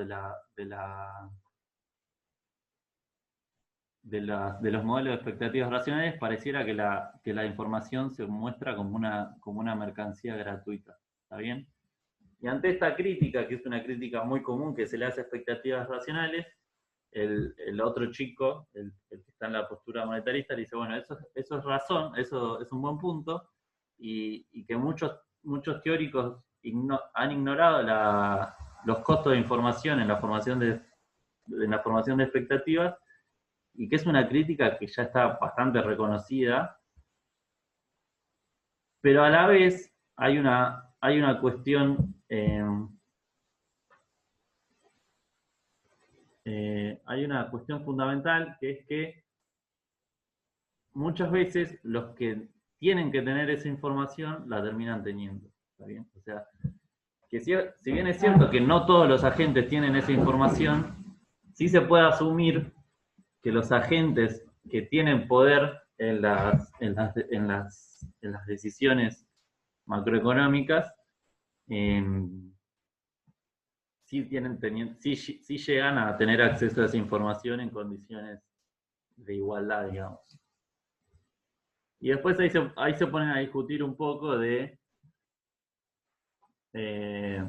de los modelos de expectativas racionales, pareciera que la información se muestra como una mercancía gratuita. ¿Está bien? Y ante esta crítica, que es una crítica muy común que se le hace a expectativas racionales, el otro chico, el que está en la postura monetarista, le dice, bueno, eso es razón, eso es un buen punto, y que muchos teóricos han ignorado los costos de información en la formación de expectativas, y que es una crítica que ya está bastante reconocida, pero a la vez hay una cuestión, hay una cuestión fundamental, que es que muchas veces los que tienen que tener esa información la terminan teniendo. ¿Está bien? O sea, que si bien es cierto que no todos los agentes tienen esa información, sí se puede asumir que los agentes que tienen poder en las decisiones macroeconómicas sí llegan a tener acceso a esa información en condiciones de igualdad, digamos. Y después ahí se ponen a discutir un poco de que,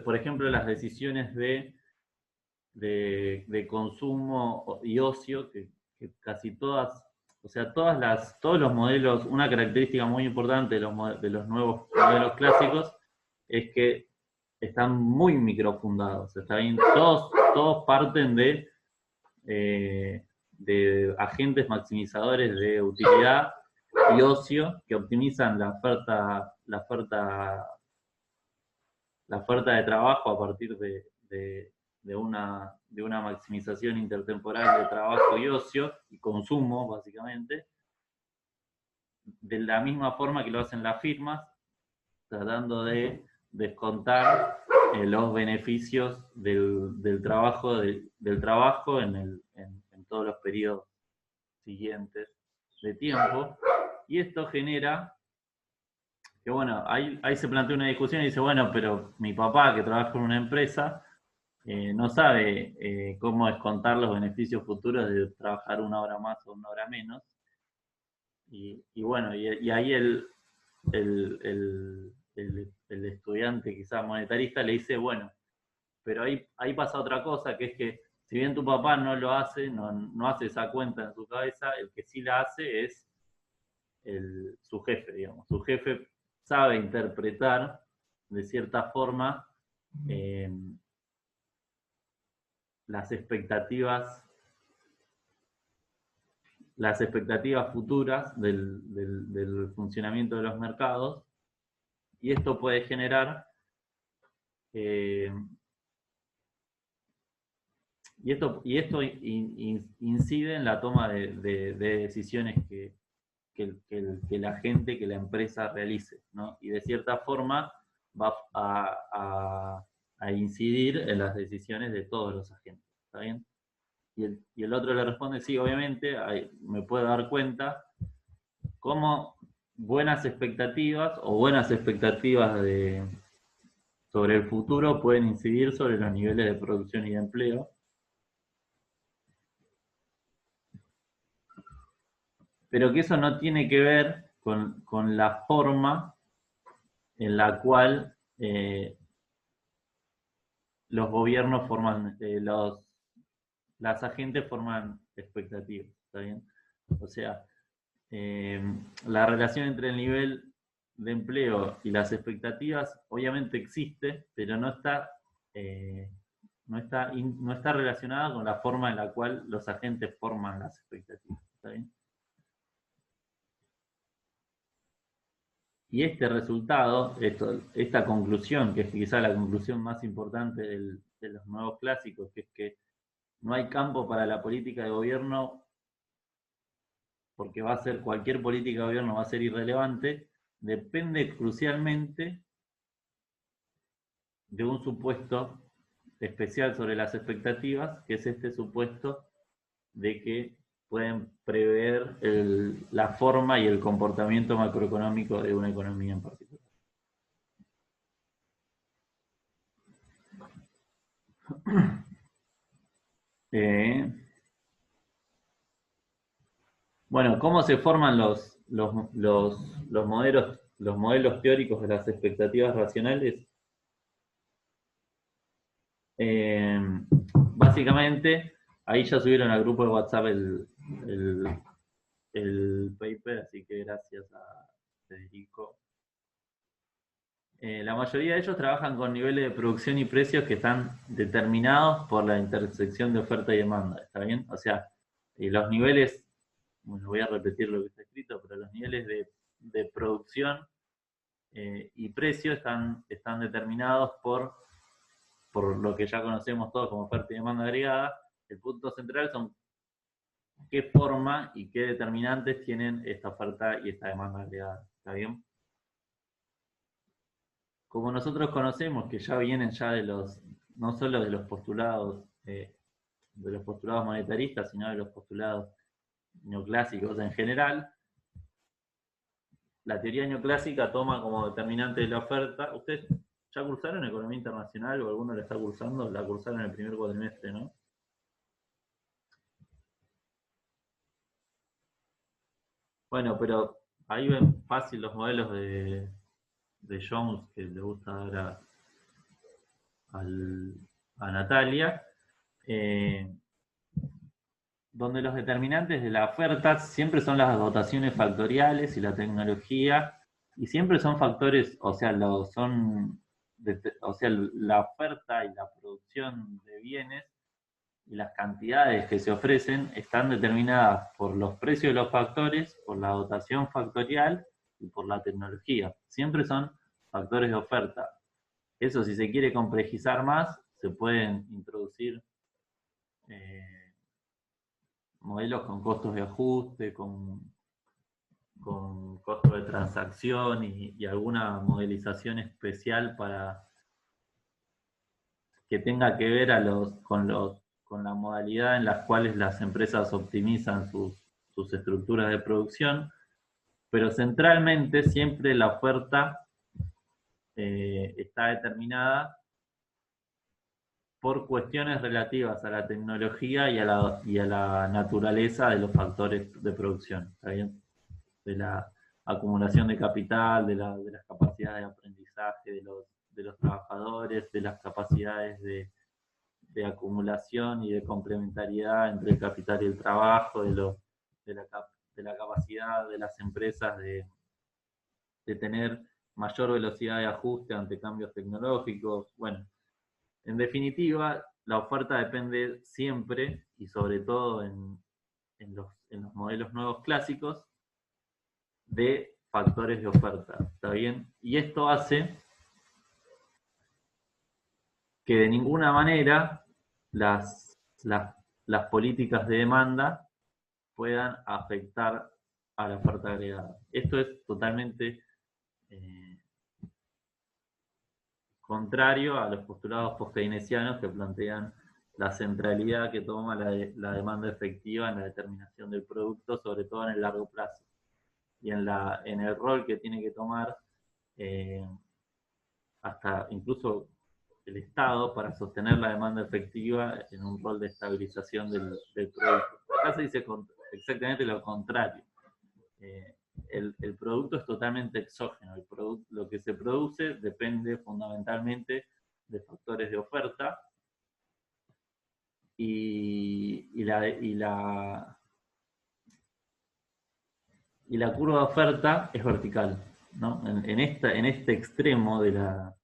por ejemplo, las decisiones de consumo y ocio, que casi todas, o sea, todos los modelos, una característica muy importante de los nuevos modelos clásicos es que están muy microfundados, ¿está bien? Todos parten de agentes maximizadores de utilidad y ocio que optimizan la oferta de trabajo a partir de una maximización intertemporal de trabajo y ocio y consumo, básicamente, de la misma forma que lo hacen las firmas, tratando de descontar los beneficios del trabajo en todos los periodos siguientes de tiempo. Y esto genera que, bueno, ahí se plantea una discusión y dice, bueno, pero mi papá, que trabaja en una empresa, no sabe cómo descontar los beneficios futuros de trabajar una hora más o una hora menos. Y bueno, y ahí el estudiante quizás monetarista le dice, bueno, pero ahí pasa otra cosa, que es que si bien tu papá no lo hace, no hace esa cuenta en su cabeza, el que sí la hace es su jefe, digamos. Su jefe sabe interpretar de cierta forma las expectativas futuras del funcionamiento de los mercados, y esto puede generar y esto incide en la toma de decisiones que la gente, que la empresa realice, ¿no? Y de cierta forma va a incidir en las decisiones de todos los agentes. ¿Está bien? Y el otro le responde, sí, obviamente, me puedo dar cuenta cómo buenas expectativas sobre el futuro pueden incidir sobre los niveles de producción y de empleo. pero que eso no tiene que ver con la forma en la cual los gobiernos forman, las agentes forman expectativas, ¿está bien? O sea, la relación entre el nivel de empleo y las expectativas obviamente existe, pero no está relacionada con la forma en la cual los agentes forman las expectativas, ¿está bien? Y este resultado, esta conclusión, que es quizá la conclusión más importante de los nuevos clásicos, que es que no hay campo para la política de gobierno, porque cualquier política de gobierno va a ser irrelevante, depende crucialmente de un supuesto especial sobre las expectativas, que es este supuesto de que pueden prever la forma y el comportamiento macroeconómico de una economía en particular. Bueno, ¿cómo se forman los modelos teóricos de las expectativas racionales? Básicamente, ahí ya subieron al grupo de WhatsApp el paper, así que gracias a Federico. La mayoría de ellos trabajan con niveles de producción y precios que están determinados por la intersección de oferta y demanda, ¿está bien? O sea, los niveles, bueno, voy a repetir lo que está escrito, pero los niveles de producción y precio están determinados por lo que ya conocemos todos como oferta y demanda agregada. El punto central son qué forma y qué determinantes tienen esta oferta y esta demanda agregada, ¿está bien? Como nosotros conocemos que ya vienen ya no solo de los postulados monetaristas, sino de los postulados neoclásicos en general, la teoría neoclásica toma como determinante de la oferta. ¿Ustedes ya cursaron Economía Internacional o alguno la está cursando? La cursaron en el primer cuatrimestre, ¿no? Bueno, pero ahí ven fácil los modelos de Jones que le gusta dar a Natalia, donde los determinantes de la oferta siempre son las dotaciones factoriales y la tecnología, y siempre son factores, o sea, la oferta y la producción de bienes y las cantidades que se ofrecen están determinadas por los precios de los factores, por la dotación factorial y por la tecnología. Siempre son factores de oferta. Eso, si se quiere complejizar más, se pueden introducir modelos con costos de ajuste, con costos de transacción y alguna modelización especial para que tenga que ver con la modalidad en las cuales las empresas optimizan sus estructuras de producción, pero centralmente siempre la oferta está determinada por cuestiones relativas a la tecnología y a la naturaleza de los factores de producción, ¿está bien? De la acumulación de capital, de las capacidades de aprendizaje de los trabajadores, de las capacidades de acumulación y de complementariedad entre el capital y el trabajo, de la capacidad de las empresas de tener mayor velocidad de ajuste ante cambios tecnológicos. Bueno, en definitiva, la oferta depende siempre, y sobre todo en los modelos nuevos clásicos, de factores de oferta, ¿está bien? Y esto hace que de ninguna manera las políticas de demanda puedan afectar a la oferta agregada. Esto es totalmente contrario a los postulados post-keynesianos que plantean la centralidad que toma la demanda efectiva en la determinación del producto, sobre todo en el largo plazo, y en el rol que tiene que tomar hasta incluso el Estado para sostener la demanda efectiva en un rol de estabilización del producto. Acá se dice exactamente lo contrario. el producto es totalmente exógeno. Lo que se produce depende fundamentalmente de factores de oferta y la curva de oferta es vertical, ¿no? En este extremo de la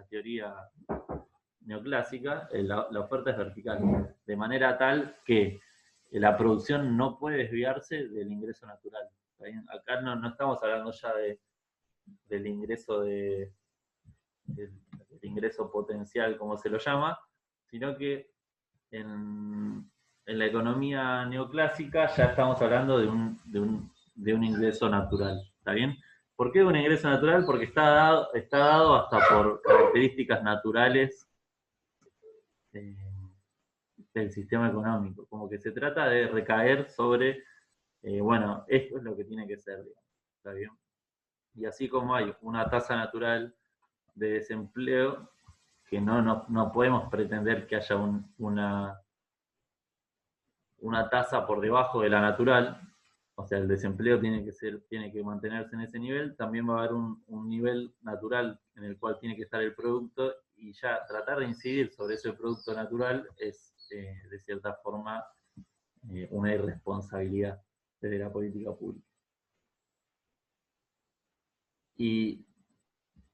teoría neoclásica, la oferta es vertical, de manera tal que la producción no puede desviarse del ingreso natural. Acá no estamos hablando ya del ingreso del ingreso potencial, como se lo llama, sino que en la economía neoclásica ya estamos hablando de un ingreso natural, ¿está bien? ¿Por qué un ingreso natural? Porque está dado hasta por características naturales del sistema económico, como que se trata de recaer sobre, bueno, esto es lo que tiene que ser, digamos, ¿está bien? Y así como hay una tasa natural de desempleo, que no podemos pretender que haya una tasa por debajo de la natural, o sea, el desempleo tiene que mantenerse en ese nivel, también va a haber un nivel natural en el cual tiene que estar el producto, y ya tratar de incidir sobre ese producto natural es, de cierta forma, una irresponsabilidad desde la política pública. ¿Y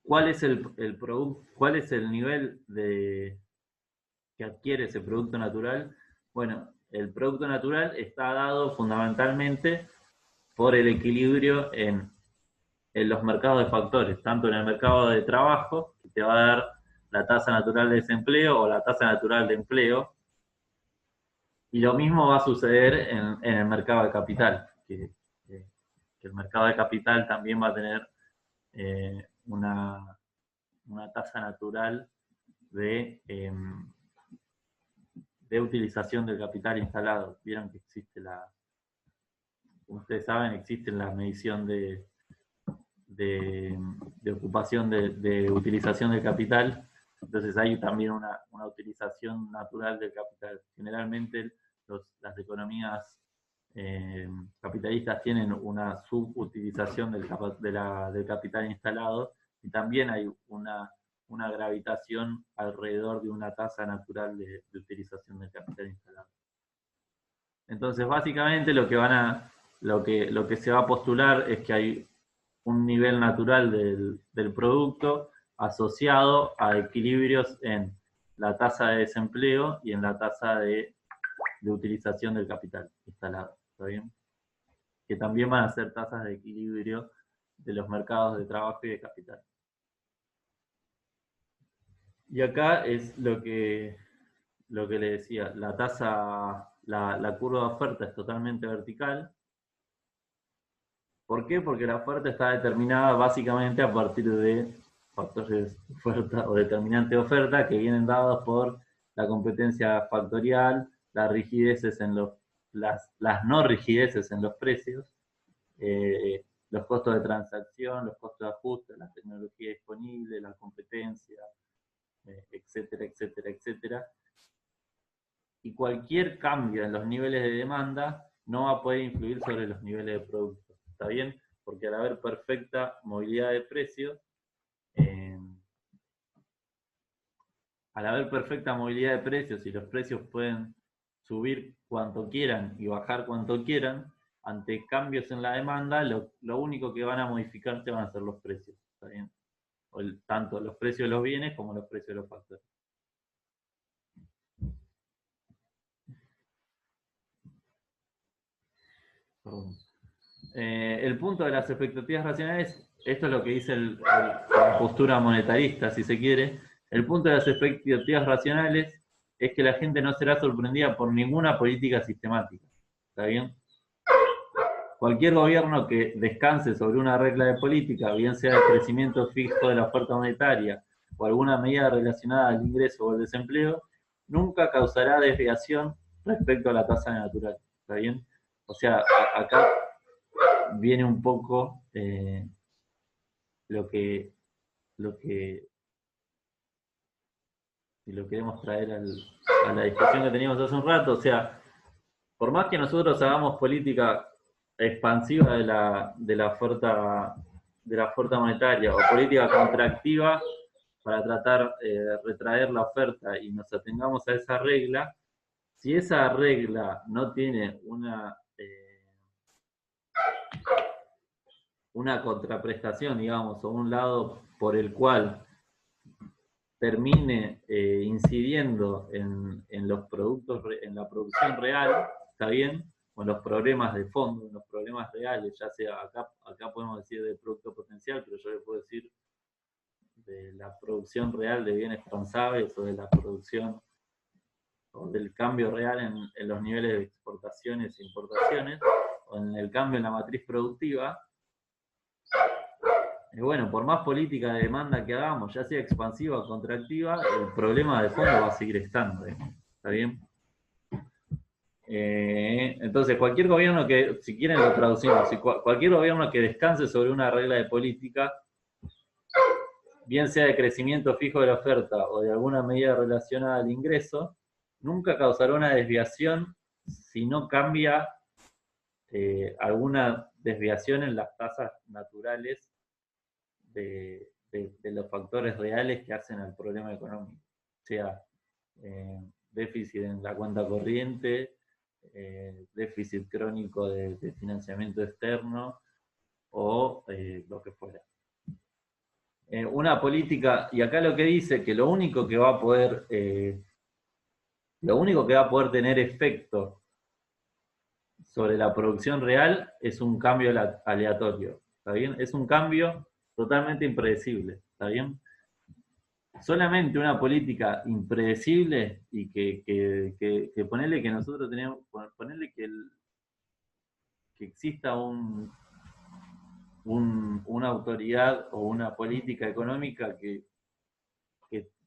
cuál es cuál es el nivel que adquiere ese producto natural? Bueno, el producto natural está dado fundamentalmente por el equilibrio en los mercados de factores, tanto en el mercado de trabajo, que te va a dar la tasa natural de desempleo o la tasa natural de empleo, y lo mismo va a suceder en el mercado de capital, que el mercado de capital también va a tener una tasa natural de utilización del capital instalado. Vieron que existe como ustedes saben, existe la medición de ocupación de utilización del capital, entonces hay también una utilización natural del capital. Generalmente las economías capitalistas tienen una subutilización del capital instalado, y también hay una gravitación alrededor de una tasa natural de utilización del capital instalado. Entonces, básicamente lo que se va a postular es que hay un nivel natural del producto asociado a equilibrios en la tasa de desempleo y en la tasa de utilización del capital instalado, ¿está bien? Que también van a ser tasas de equilibrio de los mercados de trabajo y de capital. Y acá es lo que le decía, la curva de oferta es totalmente vertical. ¿Por qué? Porque la oferta está determinada básicamente a partir de factores de oferta o determinantes de oferta que vienen dados por la competencia factorial, las rigideces las no rigideces en los precios, los costos de transacción, los costos de ajuste, la tecnología disponible, la competencia, etcétera, etcétera, etcétera. Y cualquier cambio en los niveles de demanda no va a poder influir sobre los niveles de producto. ¿Está bien? Porque al haber perfecta movilidad de precios, y los precios pueden subir cuanto quieran y bajar cuanto quieran, ante cambios en la demanda, lo único que van a modificarse van a ser los precios. ¿Está bien? Tanto los precios de los bienes como los precios de los factores. El punto de las expectativas racionales, esto es lo que dice la postura monetarista, si se quiere. El punto de las expectativas racionales es que la gente no será sorprendida por ninguna política sistemática. ¿Está bien? Cualquier gobierno que descanse sobre una regla de política, bien sea el crecimiento fijo de la oferta monetaria o alguna medida relacionada al ingreso o al desempleo, nunca causará desviación respecto a la tasa natural. ¿Está bien? O sea, acá viene un poco lo que queremos traer a la discusión que teníamos hace un rato. O sea, por más que nosotros hagamos política expansiva de la oferta monetaria o política contractiva para tratar de retraer la oferta y nos atengamos a esa regla, si esa regla no tiene una contraprestación, digamos, o un lado por el cual termine incidiendo en los productos, en la producción real, ¿está bien? O en los problemas de fondo, en los problemas reales, ya sea acá podemos decir de producto potencial, pero yo le puedo decir de la producción real de bienes transables o de la producción o del cambio real en los niveles de exportaciones e importaciones, o en el cambio en la matriz productiva. Bueno, por más política de demanda que hagamos, ya sea expansiva o contractiva, el problema de fondo va a seguir estando. ¿Está bien? Entonces, cualquier gobierno que, si quieren lo traducimos, cualquier gobierno que descanse sobre una regla de política, bien sea de crecimiento fijo de la oferta o de alguna medida relacionada al ingreso, nunca causará una desviación si no cambia alguna desviación en las tasas naturales de los factores reales que hacen al problema económico, sea déficit en la cuenta corriente, déficit crónico de financiamiento externo o lo que fuera. Una política, y acá lo que dice que lo único que va a poder tener efecto sobre la producción real es un cambio aleatorio, ¿está bien? Es un cambio totalmente impredecible, ¿está bien? Solamente una política impredecible y que ponerle que nosotros tenemos, ponerle que exista una autoridad o una política económica que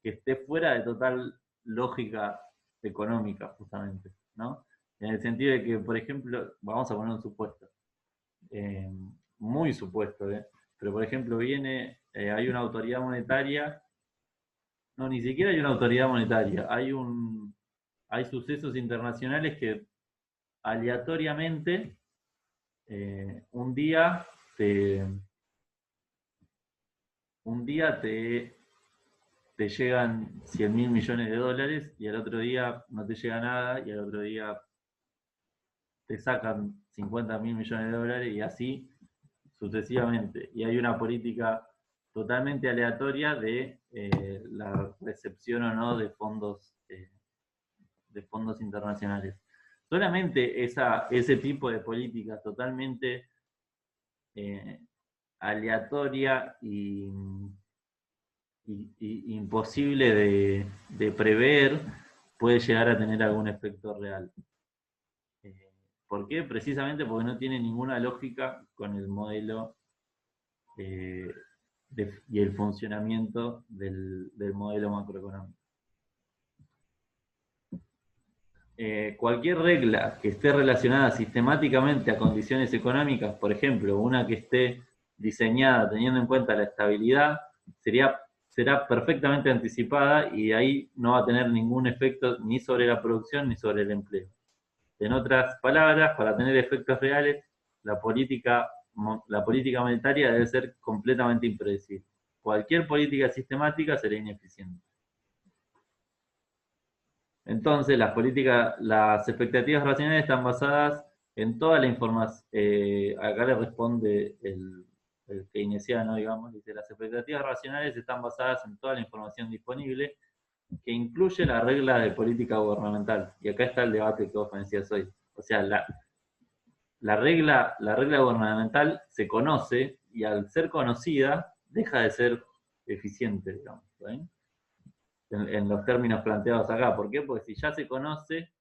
esté fuera de total lógica económica, justamente, ¿no? En el sentido de que, por ejemplo, vamos a poner un supuesto, muy supuesto, pero por ejemplo hay una autoridad monetaria, no, ni siquiera hay una autoridad monetaria, hay sucesos internacionales que aleatoriamente un día te llegan 100.000 millones de dólares y al otro día no te llega nada y al otro día te sacan 50.000 millones de dólares y así sucesivamente. Y hay una política totalmente aleatoria de la recepción o no de fondos internacionales. Solamente ese tipo de políticas totalmente aleatoria y imposible de prever puede llegar a tener algún efecto real. ¿Por qué? Precisamente porque no tiene ninguna lógica con el modelo y el funcionamiento del modelo macroeconómico. Cualquier regla que esté relacionada sistemáticamente a condiciones económicas, por ejemplo, una que esté diseñada teniendo en cuenta la estabilidad, será perfectamente anticipada y de ahí no va a tener ningún efecto ni sobre la producción ni sobre el empleo. En otras palabras, para tener efectos reales, la política monetaria debe ser completamente impredecible. Cualquier política sistemática será ineficiente. Entonces, las expectativas racionales están basadas en toda la información. Acá le responde el keynesiano, digamos, dice: las expectativas racionales están basadas en toda la información disponible, que incluye la regla de política gubernamental. Y acá está el debate que vos me decías hoy. O sea, la regla gubernamental se conoce y al ser conocida deja de ser eficiente, digamos, ¿sí? En los términos planteados acá. ¿Por qué? Porque si ya se conoce,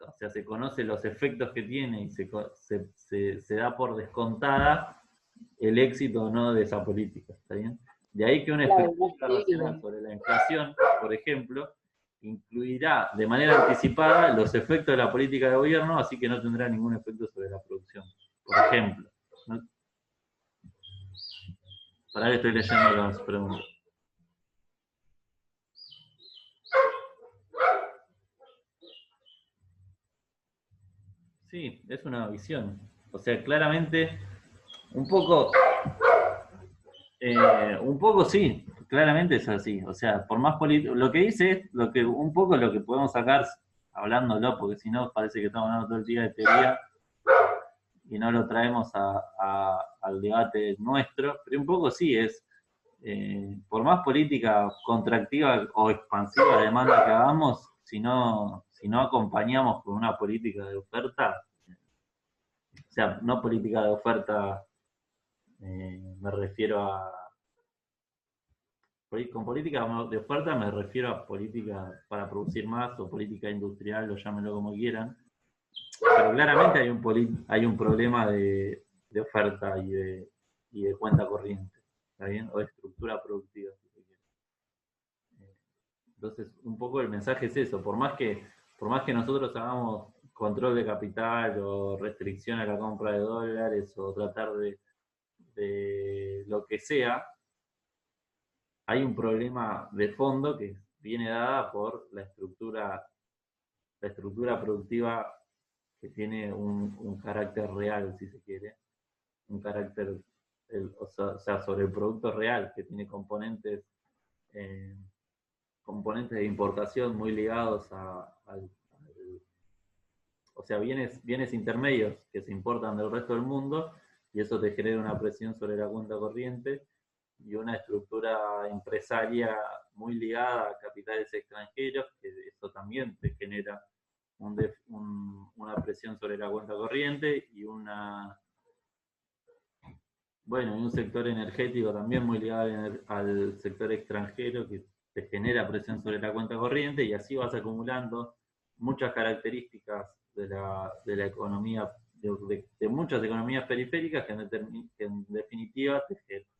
o sea, se conocen los efectos que tiene y se da por descontada el éxito o no de esa política, ¿está bien? De ahí que una expectativa racional sobre la inflación, por ejemplo, incluirá de manera anticipada los efectos de la política de gobierno, así que no tendrá ningún efecto sobre la producción. Por ejemplo, ¿no? Para que estoy leyendo las preguntas. Sí, es una visión. O sea, claramente, un poco sí, claramente es así. O sea, por más político, lo que dice es un poco lo que podemos sacar hablándolo, porque si no parece que estamos hablando todo el día de teoría y no lo traemos al debate nuestro, pero un poco sí es, por más política contractiva o expansiva de demanda que hagamos, si no acompañamos con una política de oferta, o sea, no política de oferta, me refiero a con política de oferta me refiero a política para producir más o política industrial, o llámenlo como quieran. Pero claramente hay un problema de oferta y de cuenta corriente, ¿está bien? O de estructura productiva, si se quiere. Entonces, un poco el mensaje es eso, por más que nosotros hagamos control de capital o restricción a la compra de dólares o tratar de lo que sea, hay un problema de fondo que viene dada por la estructura productiva que tiene un carácter real, si se quiere, un carácter, o sea, sobre el producto real, que tiene eh, componentes de importación muy ligados o sea, bienes intermedios que se importan del resto del mundo, y eso te genera una presión sobre la cuenta corriente y una estructura empresaria muy ligada a capitales extranjeros, que eso también te genera una presión sobre la cuenta corriente y y un sector energético también muy ligado al sector extranjero que te genera presión sobre la cuenta corriente, y así vas acumulando muchas características de la economía, de muchas economías periféricas que en definitiva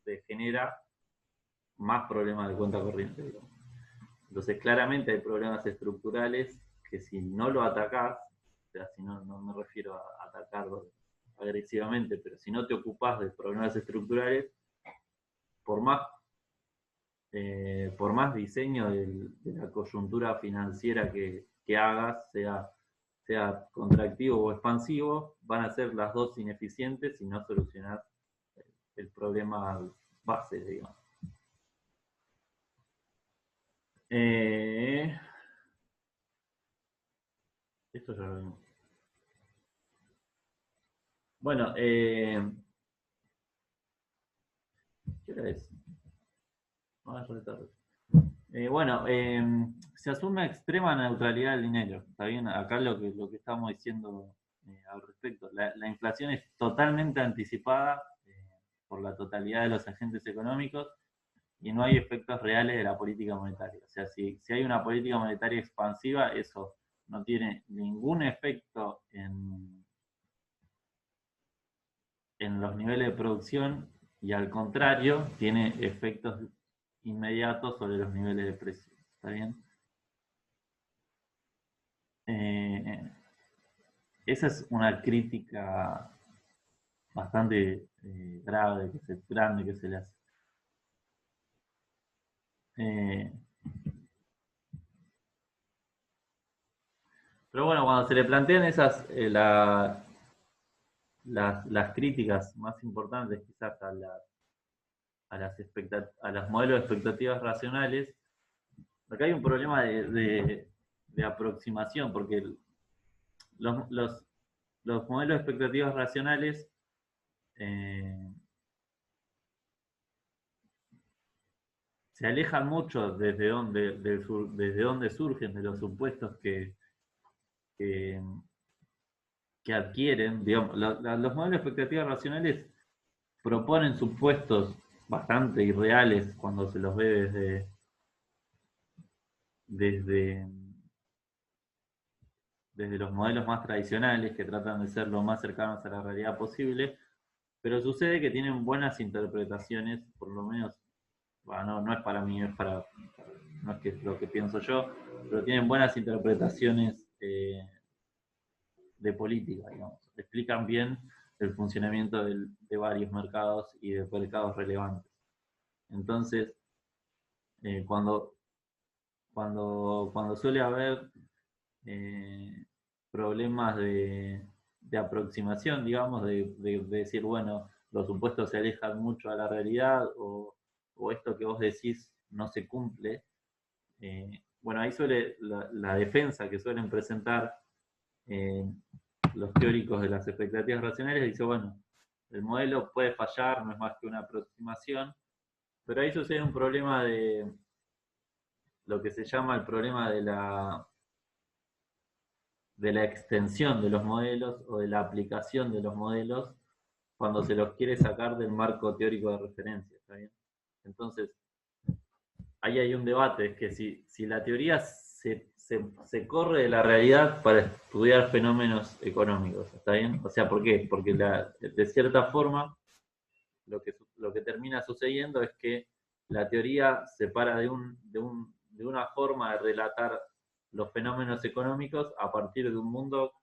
te genera más problemas de cuenta corriente, digamos. Entonces, claramente hay problemas estructurales que si no lo atacás, o sea, si no me refiero a atacarlo agresivamente, pero si no te ocupás de problemas estructurales, por más, por más diseño de la coyuntura financiera que hagas, sea contractivo o expansivo, van a ser las dos ineficientes y no solucionar el problema base, digamos. Esto ya lo vimos. Bueno, ¿qué hora es? Se asume extrema neutralidad del dinero. Está bien, acá lo que estamos diciendo al respecto. La inflación es totalmente anticipada por la totalidad de los agentes económicos y no hay efectos reales de la política monetaria. O sea, si hay una política monetaria expansiva, eso no tiene ningún efecto en los niveles de producción y al contrario, tiene efectos inmediatos sobre los niveles de precios. ¿Está bien? Esa es una crítica bastante grande que se le hace. Pero bueno, cuando se le plantean las críticas más importantes quizás a los modelos de expectativas racionales, acá hay un problema de aproximación, porque los, los, los modelos de expectativas racionales se alejan mucho desde donde surgen, de los supuestos que, que adquieren. Digamos, los modelos de expectativas racionales proponen supuestos bastante irreales cuando se los ve desde, desde los modelos más tradicionales, que tratan de ser lo más cercanos a la realidad posible, pero sucede que tienen buenas interpretaciones, por lo menos, bueno, no es para mí, no es que es lo que pienso yo, pero tienen buenas interpretaciones de política, digamos. Explican bien el funcionamiento de varios mercados y de mercados relevantes. Entonces, cuando suele haber problemas de aproximación, digamos, de decir, bueno, los supuestos se alejan mucho a la realidad, o esto que vos decís no se cumple. Bueno, ahí suele la defensa que suelen presentar los teóricos de las expectativas racionales, dice, bueno, el modelo puede fallar, no es más que una aproximación, pero ahí sucede un problema de lo que se llama el problema de la extensión de los modelos o de la aplicación de los modelos cuando se los quiere sacar del marco teórico de referencia, ¿está bien? Entonces, ahí hay un debate, es que si la teoría se corre de la realidad para estudiar fenómenos económicos, ¿está bien? O sea, ¿por qué? Porque de cierta forma lo que termina sucediendo es que la teoría se para de una forma de relatar los fenómenos económicos a partir de un mundo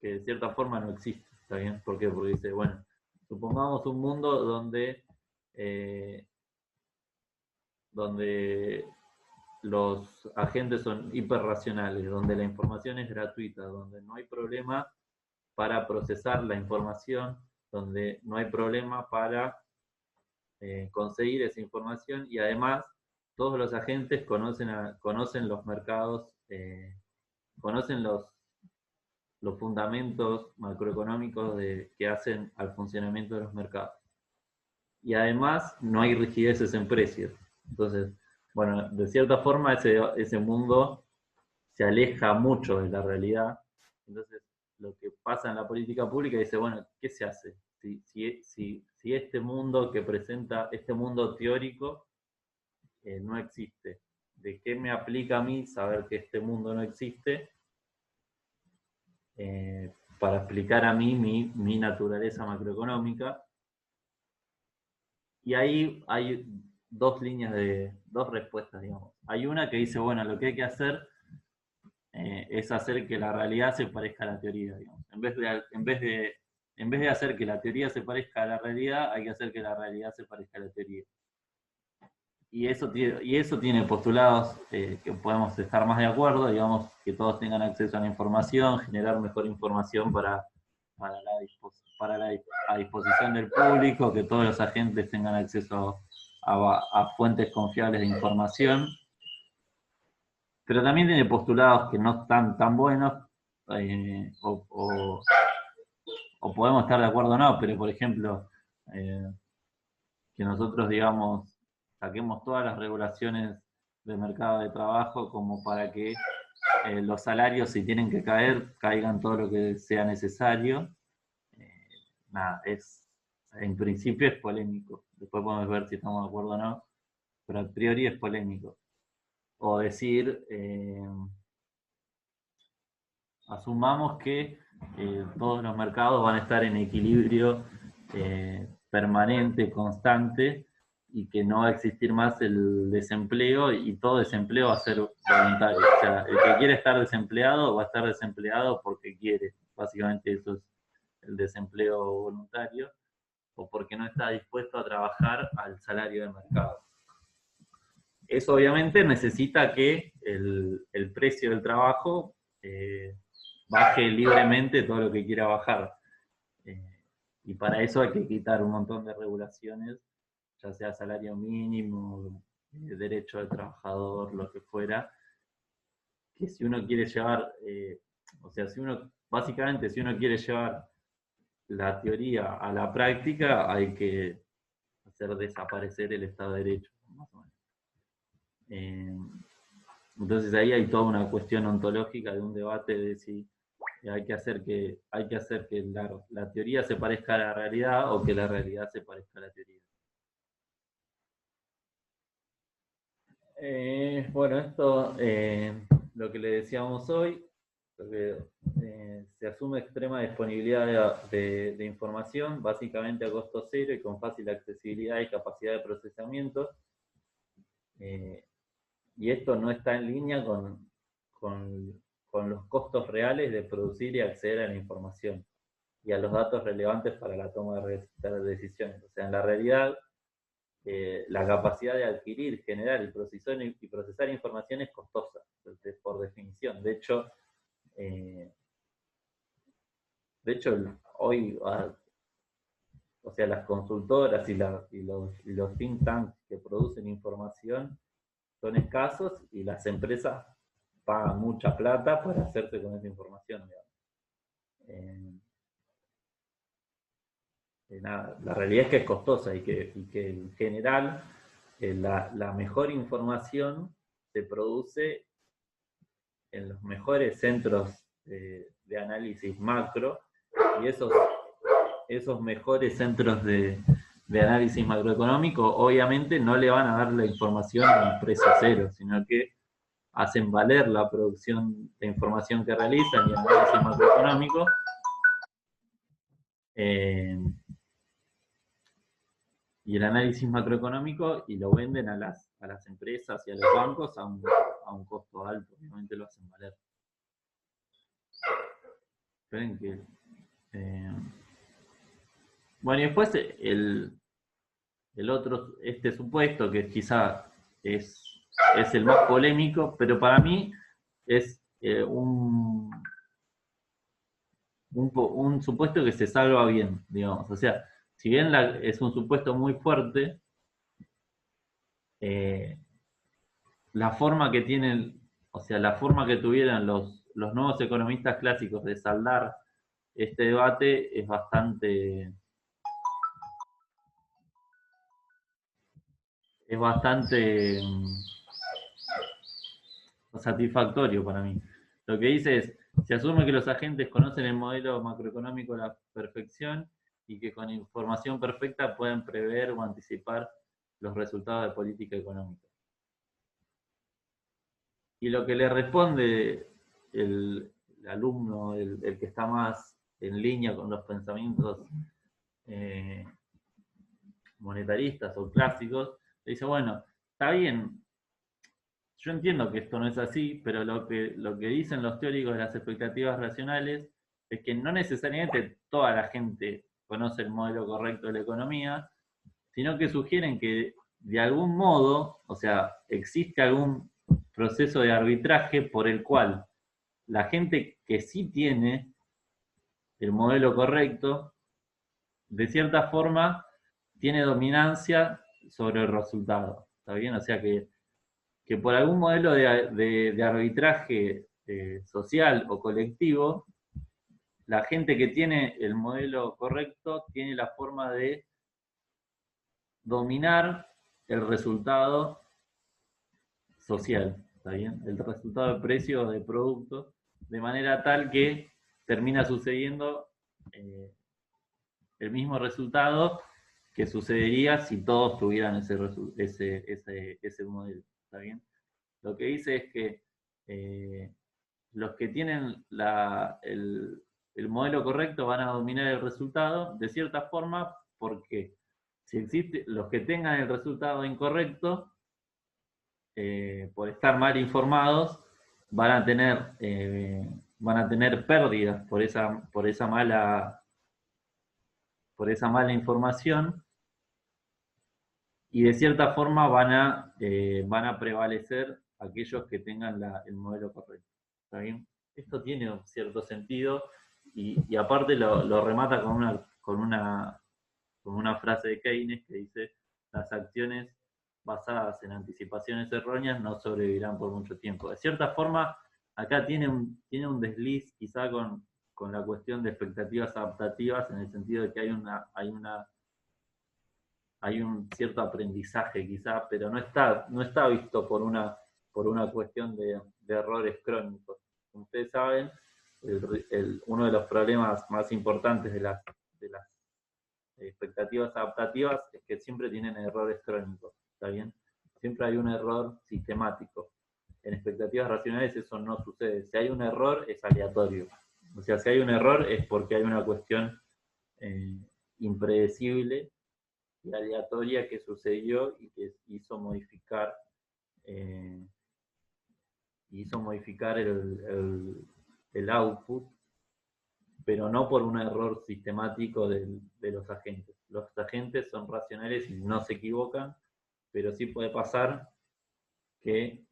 que de cierta forma no existe, ¿está bien? ¿Por qué? Porque dice, bueno, supongamos un mundo donde los agentes son hiperracionales, donde la información es gratuita, donde no hay problema para procesar la información, donde no hay problema para conseguir esa información, y además todos los agentes conocen los mercados, conocen los fundamentos macroeconómicos que hacen al funcionamiento de los mercados. Y además no hay rigideces en precios. Entonces, bueno, de cierta forma ese mundo se aleja mucho de la realidad. Entonces, lo que pasa en la política pública dice, bueno, ¿qué se hace? Si este mundo que presenta, este mundo teórico, no existe, ¿de qué me aplica a mí saber que este mundo no existe? Para explicar a mí mi naturaleza macroeconómica. Y ahí hay dos respuestas, digamos. Hay una que dice, bueno, lo que hay que hacer es hacer que la realidad se parezca a la teoría, digamos. En vez de hacer que la teoría se parezca a la realidad, hay que hacer que la realidad se parezca a la teoría. Y eso tiene postulados que podemos estar más de acuerdo, digamos, que todos tengan acceso a la información, generar mejor información a disposición del público, que todos los agentes tengan acceso a fuentes confiables de información. Pero también tiene postulados que no están tan buenos, o podemos estar de acuerdo o no, pero por ejemplo, que nosotros, digamos, saquemos todas las regulaciones del mercado de trabajo como para que los salarios, si tienen que caer, caigan todo lo que sea necesario. Nada, en principio es polémico. Después podemos ver si estamos de acuerdo o no, pero a priori es polémico. O decir, asumamos que todos los mercados van a estar en equilibrio permanente, constante, y que no va a existir más el desempleo, y todo desempleo va a ser voluntario. O sea, el que quiere estar desempleado va a estar desempleado porque quiere. Básicamente eso es el desempleo voluntario, o porque no está dispuesto a trabajar al salario de mercado. Eso obviamente necesita que el precio del trabajo baje libremente todo lo que quiera bajar. Y para eso hay que quitar un montón de regulaciones, ya sea salario mínimo, derecho del trabajador, lo que fuera, que si uno quiere llevar, básicamente si uno quiere llevar la teoría a la práctica, hay que hacer desaparecer el Estado de Derecho, más o menos. Entonces ahí hay toda una cuestión ontológica de un debate de si hay que hacer que la teoría se parezca a la realidad, o que la realidad se parezca a la teoría. Bueno, esto, lo que le decíamos hoy, se asume extrema disponibilidad de información, básicamente a costo cero y con fácil accesibilidad y capacidad de procesamiento. Y esto no está en línea con los costos reales de producir y acceder a la información y a los datos relevantes para la toma de decisiones. O sea, en la realidad, la capacidad de adquirir, generar y procesar información es costosa, por definición. De hecho, De hecho, hoy, o sea, las consultoras y los think tanks que producen información son escasos y las empresas pagan mucha plata para hacerse con esa información, digamos. Nada, la realidad es que es costosa y que en general la mejor información se produce en los mejores centros de análisis macro, y esos mejores centros de análisis macroeconómico obviamente no le van a dar la información a un precio cero, sino que hacen valer la producción de información que realizan y el análisis macroeconómico y el análisis macroeconómico, y lo venden a las empresas y a los bancos a un costo alto, obviamente lo hacen valer. Esperen que... bueno, y después el otro, este supuesto, que quizá es el más polémico, pero para mí es un supuesto que se salva bien, digamos. O sea, si bien es un supuesto muy fuerte, la forma que tienen, o sea, la forma que tuvieran los nuevos economistas clásicos de saldar este debate es bastante satisfactorio para mí. Lo que dice es, se asume que los agentes conocen el modelo macroeconómico a la perfección y que con información perfecta pueden prever o anticipar los resultados de política económica. Y lo que le responde el alumno, el que está más en línea con los pensamientos monetaristas o clásicos, le dice, bueno, está bien, yo entiendo que esto no es así, pero lo que dicen los teóricos de las expectativas racionales es que no necesariamente toda la gente conoce el modelo correcto de la economía, sino que sugieren que de algún modo, o sea, existe algún proceso de arbitraje por el cual la gente que sí tiene el modelo correcto, de cierta forma, tiene dominancia sobre el resultado. ¿Está bien? O sea que por algún modelo de arbitraje social o colectivo, la gente que tiene el modelo correcto tiene la forma de dominar el resultado social, ¿está bien? El resultado de precio de producto, de manera tal que termina sucediendo el mismo resultado que sucedería si todos tuvieran ese modelo, ¿está bien? Lo que dice es que los que tienen el modelo correcto van a dominar el resultado de cierta forma, porque si existe, los que tengan el resultado incorrecto, por estar mal informados, van a tener pérdidas por esa mala información, y de cierta forma van a prevalecer aquellos que tengan el modelo correcto. ¿Está bien? Esto tiene un cierto sentido, y aparte lo remata con una frase de Keynes que dice: las acciones basadas en anticipaciones erróneas no sobrevivirán por mucho tiempo. De cierta forma, acá tiene un desliz quizá con la cuestión de expectativas adaptativas, en el sentido de que hay un cierto aprendizaje quizá, pero no está visto por una cuestión de errores crónicos. Como ustedes saben, uno de los problemas más importantes de las expectativas adaptativas es que siempre tienen errores crónicos, ¿está bien? Siempre hay un error sistemático. En expectativas racionales eso no sucede. Si hay un error, es aleatorio. O sea, si hay un error es porque hay una cuestión impredecible y aleatoria que sucedió y que hizo modificar el output, pero no por un error sistemático de los agentes. Los agentes son racionales y no se equivocan, pero sí puede pasar que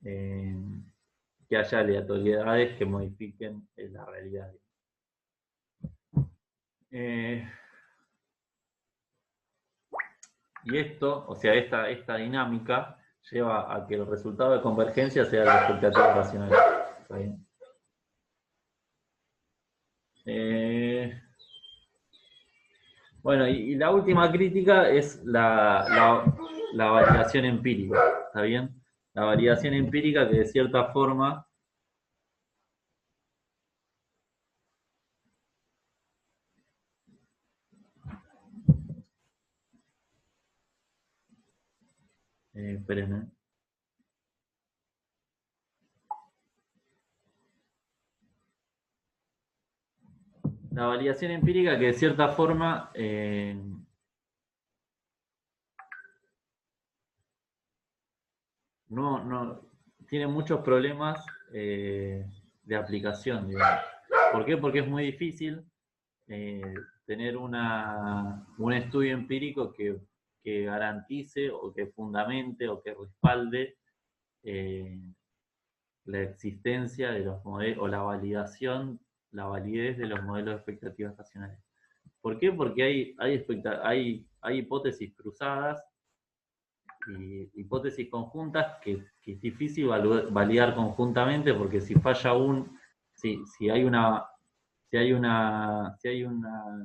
haya aleatoriedades que modifiquen la realidad. Y esto, o sea, esta dinámica lleva a que el resultado de convergencia sea la expectativa racional. ¿Está bien? Bueno, y la última crítica es la validación empírica, ¿está bien? La validación empírica que de cierta forma esperen, La validación empírica que de cierta forma no tiene muchos problemas de aplicación, digamos. ¿Por qué? Porque es muy difícil tener un estudio empírico que garantice o que fundamente o que respalde la existencia de los modelos o la validación, la validez de los modelos de expectativas racionales. ¿Por qué? Porque hay hipótesis cruzadas y hipótesis conjuntas que es difícil validar conjuntamente, porque si falla si hay una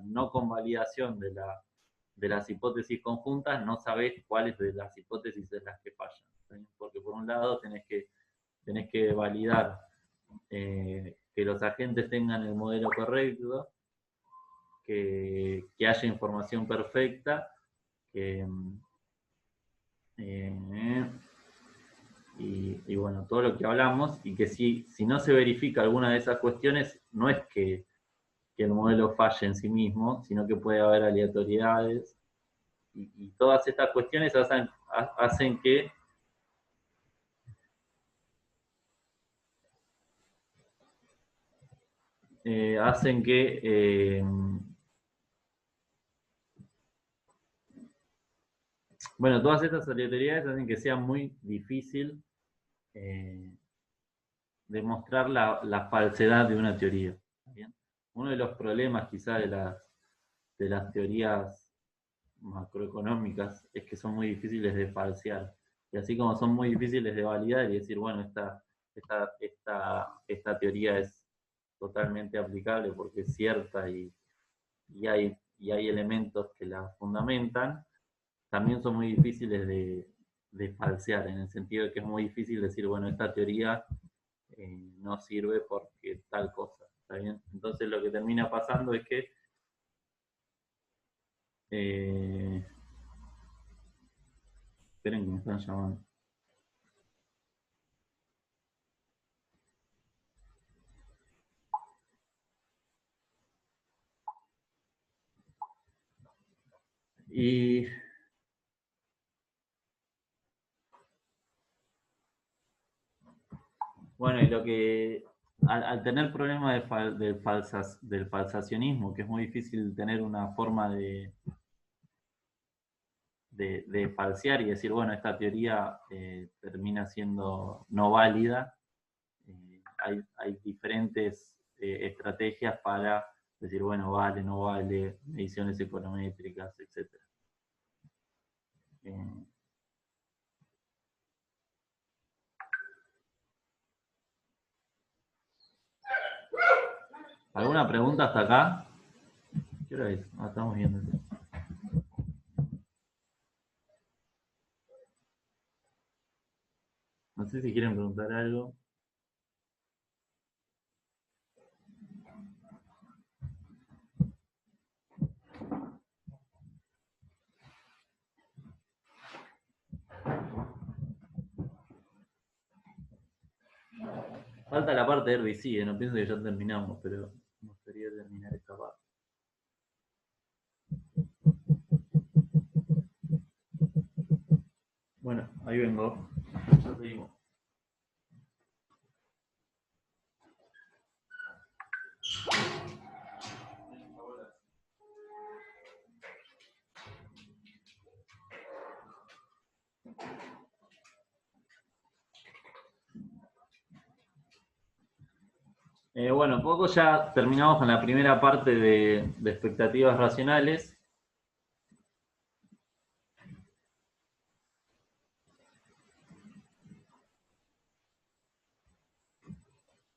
no convalidación de las hipótesis conjuntas, no sabés cuáles de las hipótesis es las que fallan. Porque por un lado tenés que validar que los agentes tengan el modelo correcto, que haya información perfecta, y bueno, todo lo que hablamos, y que si no se verifica alguna de esas cuestiones, no es que el modelo falle en sí mismo, sino que puede haber aleatoriedades, y todas estas cuestiones hacen que bueno, todas estas aleatoriedades hacen que sea muy difícil demostrar la falsedad de una teoría. ¿Bien? Uno de los problemas quizá de las teorías macroeconómicas es que son muy difíciles de falsear. Y así como son muy difíciles de validar y decir, bueno, esta teoría es totalmente aplicable porque es cierta y hay elementos que la fundamentan, también son muy difíciles de falsear, en el sentido de que es muy difícil decir, bueno, esta teoría no sirve porque tal cosa. ¿Está bien? Entonces lo que termina pasando es que esperen que me están llamando. Y bueno, y lo que al tener problemas del falsacionismo, que es muy difícil tener una forma de falsear y decir, bueno, esta teoría termina siendo no válida, hay diferentes estrategias para decir, bueno, vale, no vale, mediciones econométricas, etc. ¿Alguna pregunta hasta acá? ¿Qué hora es? Estamos viendo. No sé si quieren preguntar algo. Falta la parte de herbicida, no pienso que ya terminamos, pero me gustaría terminar esta parte. Bueno, ahí vengo. Ya seguimos. Bueno, un poco ya terminamos con la primera parte de expectativas racionales.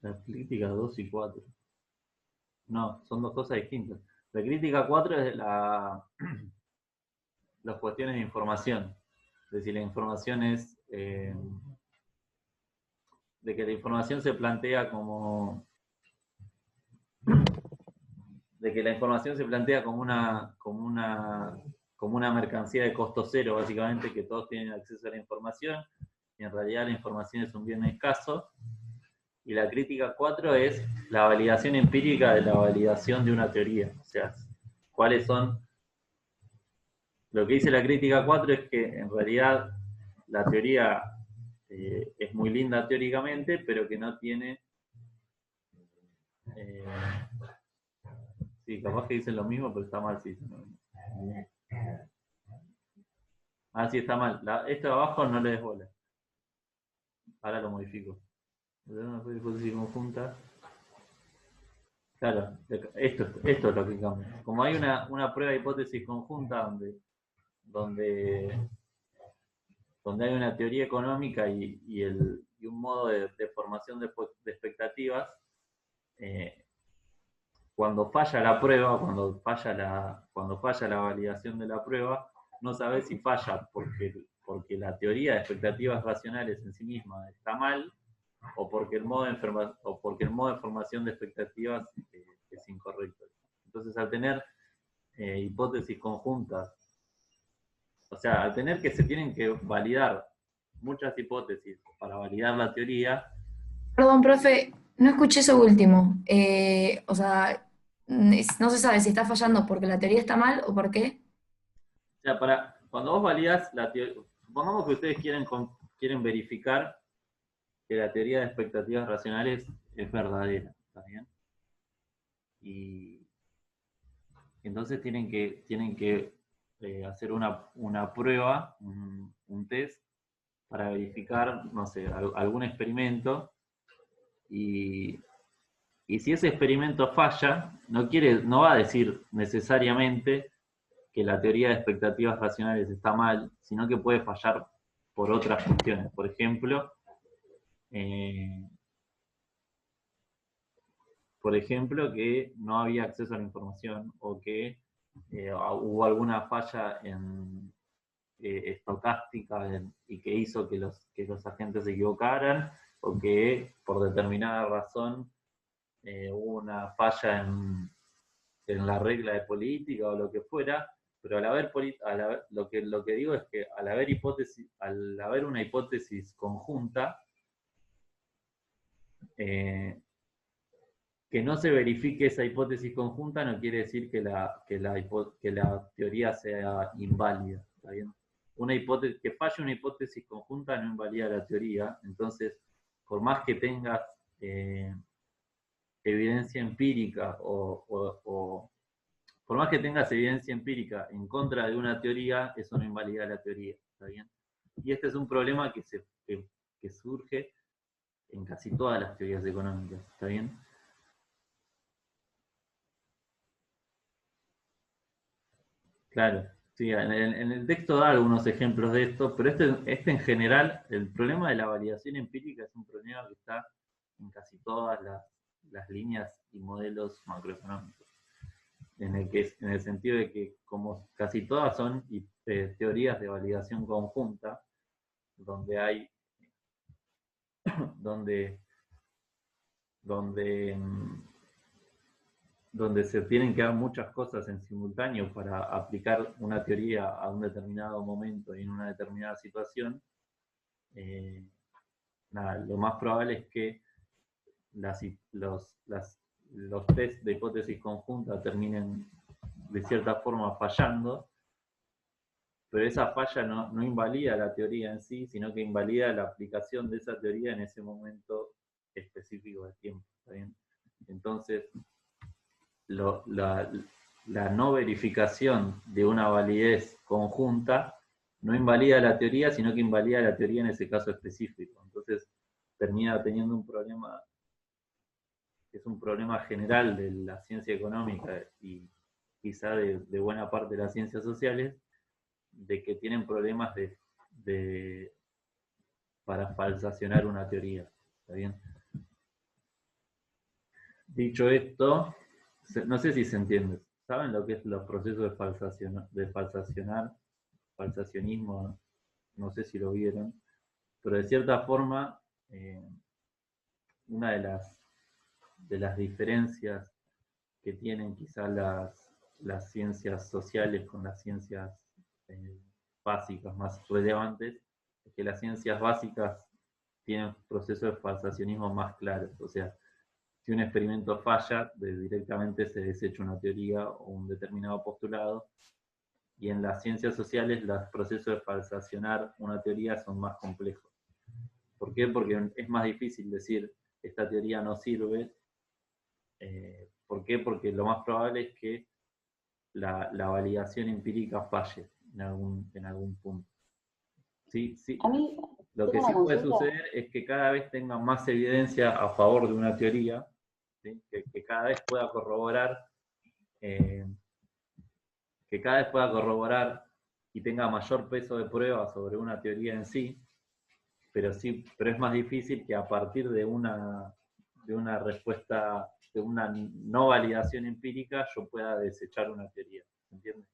La crítica 2 y 4. No, son dos cosas distintas. La crítica 4 es las cuestiones de información. Es decir, la información es... de que la información se plantea como... de que la información se plantea como una mercancía de costo cero, básicamente, que todos tienen acceso a la información, y en realidad la información es un bien escaso. Y la crítica 4 es la validación empírica de la validación de una teoría. O sea, cuáles son... Lo que dice la crítica 4 es que en realidad la teoría es muy linda teóricamente, pero que no tiene... sí, capaz que dicen lo mismo, pero está mal si dicen lo mismo. Ah, sí, está mal. Esto de abajo no le des bola. Ahora lo modifico. Una hipótesis conjunta. Claro, esto es lo que cambia. Como hay una prueba de hipótesis conjunta donde hay una teoría económica y un modo de formación de expectativas, cuando falla la prueba, cuando falla la validación de la prueba, no sabes si falla porque la teoría de expectativas racionales en sí misma está mal, o porque el modo de formación de expectativas es incorrecto. Entonces, al tener hipótesis conjuntas, o sea, al tener que se tienen que validar muchas hipótesis para validar la teoría. Perdón, profe, no escuché eso último. O sea, no se sabe si está fallando porque la teoría está mal o por qué. O sea, cuando vos validas la teoría, supongamos que ustedes quieren verificar que la teoría de expectativas racionales es verdadera, ¿está bien? Y entonces tienen que hacer una prueba, un test, para verificar, no sé, algún experimento, y si ese experimento falla, no va a decir necesariamente que la teoría de expectativas racionales está mal, sino que puede fallar por otras cuestiones. Por ejemplo, que no había acceso a la información, o que hubo alguna falla estocástica y que hizo que los agentes se equivocaran, o que por determinada razón hubo una falla en la regla de política o lo que fuera, pero lo que digo es que al haber una hipótesis conjunta, que no se verifique esa hipótesis conjunta no quiere decir que la teoría sea inválida, ¿está bien? Que falle una hipótesis conjunta no invalida la teoría. Entonces, por más que tengas evidencia empírica por más que tengas evidencia empírica en contra de una teoría, eso no invalida la teoría, ¿está bien? Y este es un problema que surge en casi todas las teorías económicas, ¿está bien? Claro, sí, en el texto da algunos ejemplos de esto, pero este en general, el problema de la validación empírica es un problema que está en casi todas las líneas y modelos macroeconómicos. En el sentido de que, como casi todas son teorías de validación conjunta, donde hay donde se tienen que dar muchas cosas en simultáneo para aplicar una teoría a un determinado momento y en una determinada situación, lo más probable es que los test de hipótesis conjunta terminen de cierta forma fallando, pero esa falla no invalida la teoría en sí, sino que invalida la aplicación de esa teoría en ese momento específico de tiempo, ¿está bien? Entonces, la no verificación de una validez conjunta no invalida la teoría, sino que invalida la teoría en ese caso específico. Entonces termina teniendo un problema es un problema general de la ciencia económica y quizá de buena parte de las ciencias sociales, de que tienen problemas para falsacionar una teoría. ¿Está bien? Dicho esto, no sé si se entiende. ¿Saben lo que es los procesos de falsacionismo? No sé si lo vieron, pero de cierta forma, una de las diferencias que tienen quizás las ciencias sociales con las ciencias básicas más relevantes, es que las ciencias básicas tienen procesos de falsacionismo más claros. O sea, si un experimento falla, directamente se desecha una teoría o un determinado postulado, y en las ciencias sociales los procesos de falsacionar una teoría son más complejos. ¿Por qué? Porque es más difícil decir esta teoría no sirve. ¿Por qué? Porque lo más probable es que la validación empírica falle en algún punto. Sí, sí. A mí, Lo que tengo sí una puede consulta. suceder es que cada vez tenga más evidencia a favor de una teoría, ¿sí? que cada vez pueda corroborar, y tenga mayor peso de prueba sobre una teoría en sí, pero es más difícil que a partir de una respuesta, de una no validación empírica, yo pueda desechar una teoría. ¿Se entiende?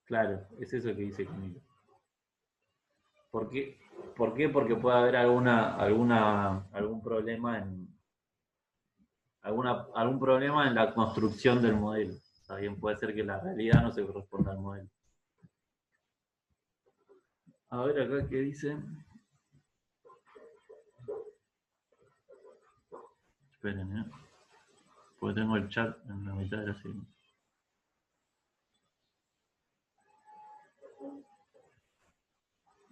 Claro, es eso que dice Camilo. ¿Por qué? Porque puede haber algún problema algún problema en la construcción del modelo. También puede ser que la realidad no se corresponda al modelo. A ver acá qué dice. Esperen, porque tengo el chat en la mitad de la serie.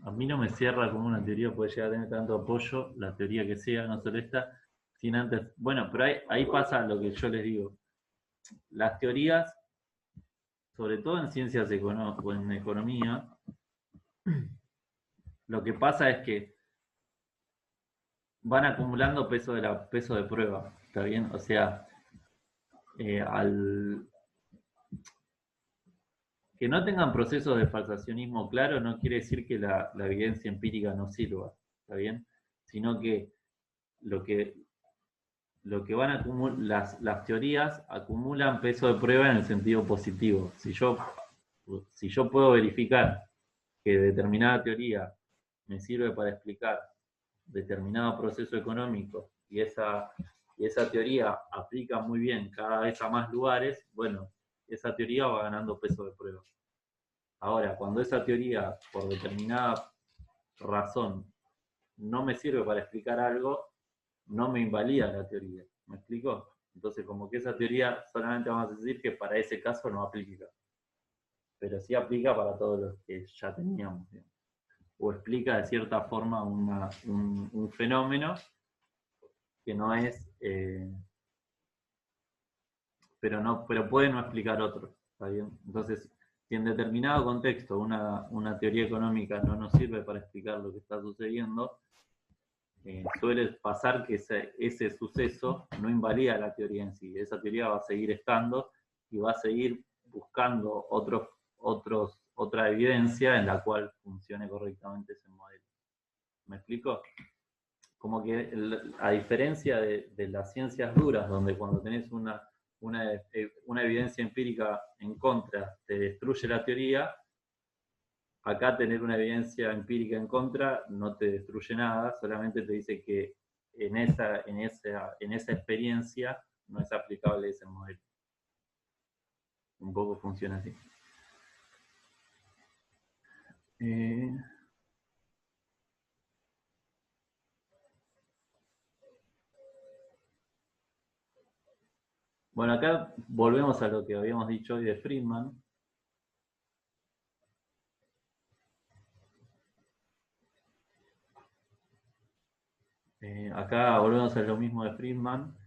A mí no me cierra como una teoría puede llegar a tener tanto apoyo, la teoría que sea, no solo esta, sin antes. Bueno, pero ahí pasa lo que yo les digo. Las teorías, sobre todo en ciencias o en economía, lo que pasa es que van acumulando peso de prueba, ¿está bien? O sea, al que no tengan procesos de falsacionismo claro no quiere decir que la evidencia empírica no sirva, ¿está bien? Sino que lo que van a acumular, las teorías acumulan peso de prueba en el sentido positivo. Si yo puedo verificar que determinada teoría me sirve para explicar determinado proceso económico y esa teoría aplica muy bien cada vez a más lugares, bueno, esa teoría va ganando peso de prueba. Ahora, cuando esa teoría, por determinada razón, no me sirve para explicar algo, no me invalida la teoría. ¿Me explico? Entonces, como que esa teoría solamente vamos a decir que para ese caso no aplica. Pero sí aplica para todos los que ya teníamos. Digamos. O explica de cierta forma un fenómeno que no es, pero puede no explicar otro. ¿Está bien? Entonces, si en determinado contexto una teoría económica no nos sirve para explicar lo que está sucediendo, suele pasar que ese suceso no invalida la teoría en sí. Esa teoría va a seguir estando y va a seguir buscando otra evidencia en la cual funcione correctamente ese modelo. ¿Me explico? Como que a diferencia de las ciencias duras, donde cuando tenés una evidencia empírica en contra te destruye la teoría, acá tener una evidencia empírica en contra no te destruye nada, solamente te dice que en esa experiencia no es aplicable ese modelo. Un poco funciona así. Bueno, acá volvemos a lo que habíamos dicho hoy de Friedman. Acá volvemos a lo mismo de Friedman.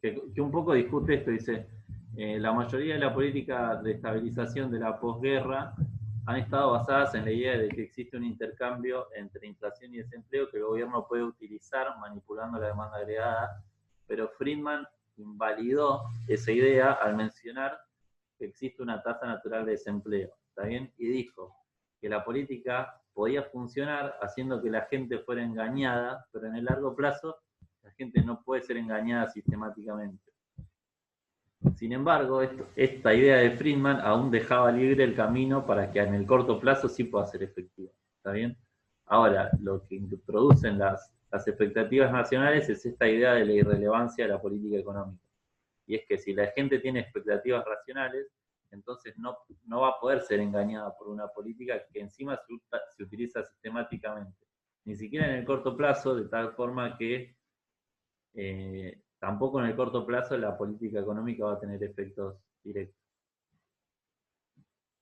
Que un poco discute esto, dice, La mayoría de la política de estabilización de la posguerra han estado basadas en la idea de que existe un intercambio entre inflación y desempleo que el gobierno puede utilizar manipulando la demanda agregada, pero Friedman invalidó esa idea al mencionar que existe una tasa natural de desempleo, ¿está bien? Y dijo que la política podía funcionar haciendo que la gente fuera engañada, pero en el largo plazo la gente no puede ser engañada sistemáticamente. Sin embargo, esta idea de Friedman aún dejaba libre el camino para que en el corto plazo sí pueda ser efectiva. ¿Está bien? Ahora, lo que introducen las expectativas nacionales es esta idea de la irrelevancia de la política económica. Y es que si la gente tiene expectativas racionales, entonces no va a poder ser engañada por una política que encima se utiliza sistemáticamente. Ni siquiera en el corto plazo, de tal forma que tampoco en el corto plazo la política económica va a tener efectos directos.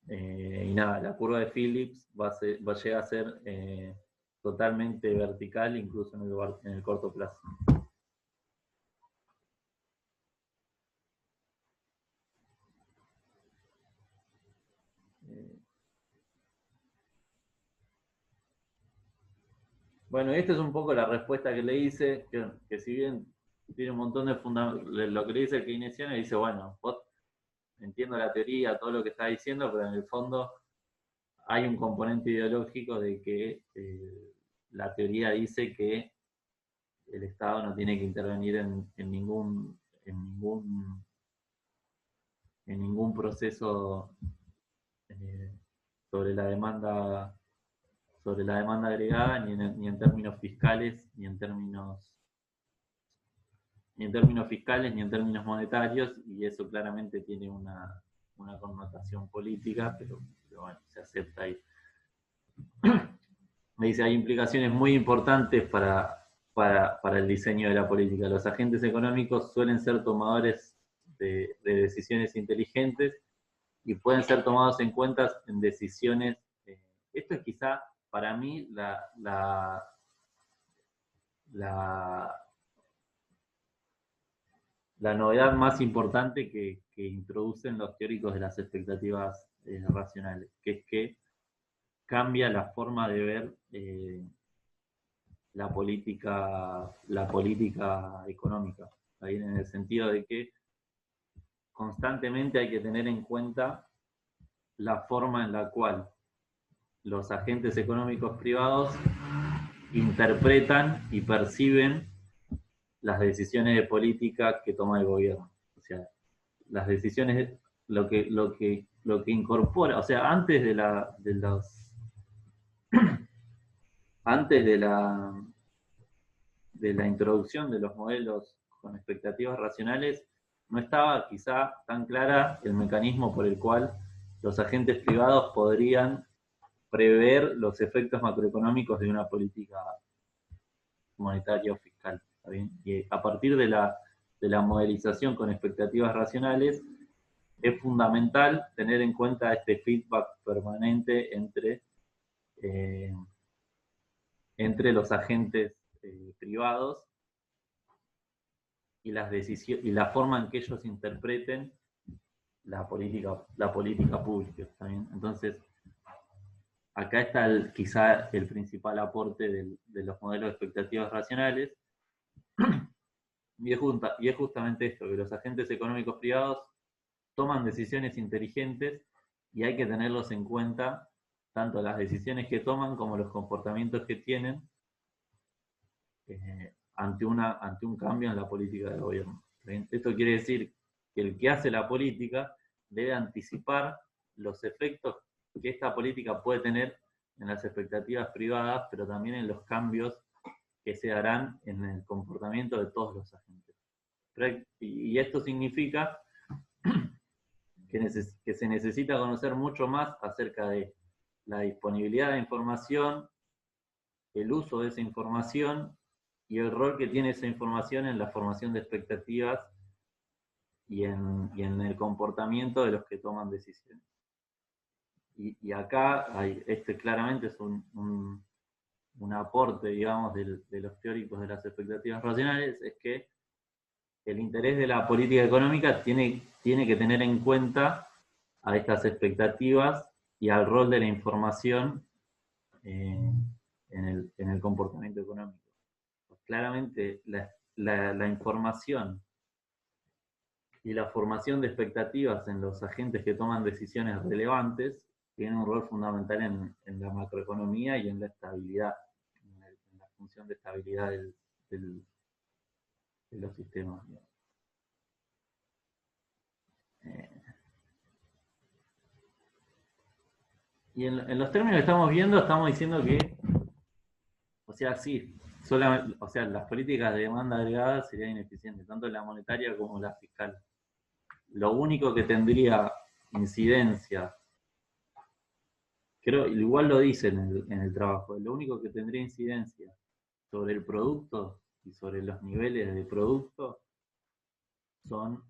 Y nada, la curva de Phillips va a llegar a ser totalmente vertical, incluso en el corto plazo. Bueno, esta es un poco la respuesta que le hice, que si bien tiene un montón de fundamentos, lo que le dice el keynesiano, dice, bueno, vos entiendo la teoría, todo lo que está diciendo, pero en el fondo hay un componente ideológico de que la teoría dice que el Estado no tiene que intervenir en ningún proceso sobre la demanda agregada, ni en términos fiscales, ni en términos fiscales, ni en términos monetarios, y eso claramente tiene una connotación política, pero bueno, se acepta ahí. Me dice, hay implicaciones muy importantes para el diseño de la política. Los agentes económicos suelen ser tomadores de decisiones inteligentes y pueden ser tomados en cuenta en decisiones. Esto es quizá para mí la novedad más importante que introducen los teóricos de las expectativas racionales, que es que cambia la forma de ver la política económica, ahí en el sentido de que constantemente hay que tener en cuenta la forma en la cual los agentes económicos privados interpretan y perciben las decisiones de política que toma el gobierno. O sea, las decisiones, lo que incorpora, o sea, antes de la introducción de los modelos con expectativas racionales, no estaba quizá tan clara el mecanismo por el cual los agentes privados podrían prever los efectos macroeconómicos de una política monetaria o fiscal. ¿Está bien? Y a partir de la modelización con expectativas racionales, es fundamental tener en cuenta este feedback permanente entre los agentes privados y la forma en que ellos interpreten la política pública. ¿Está bien? Entonces, acá está quizá el principal aporte de los modelos de expectativas racionales, y es justamente esto, que los agentes económicos privados toman decisiones inteligentes y hay que tenerlos en cuenta, tanto las decisiones que toman como los comportamientos que tienen ante un cambio en la política del gobierno. ¿Bien? Esto quiere decir que el que hace la política debe anticipar los efectos que esta política puede tener en las expectativas privadas, pero también en los cambios que se harán en el comportamiento de todos los agentes. Y esto significa que se necesita conocer mucho más acerca de la disponibilidad de información, el uso de esa información y el rol que tiene esa información en la formación de expectativas y en el comportamiento de los que toman decisiones. Y acá claramente es un aporte, digamos, de los teóricos de las expectativas racionales, es que el interés de la política económica tiene que tener en cuenta a estas expectativas y al rol de la información en el comportamiento económico. Pues claramente la información y la formación de expectativas en los agentes que toman decisiones relevantes tienen un rol fundamental en la macroeconomía y en la estabilidad, en la función de estabilidad de los sistemas. Y en los términos que estamos viendo, estamos diciendo que, o sea, sí, solamente, o sea, las políticas de demanda agregada serían ineficientes, tanto la monetaria como la fiscal. Lo único que tendría incidencia, creo, igual lo dice en el trabajo, lo único que tendría incidencia sobre el producto y sobre los niveles de producto son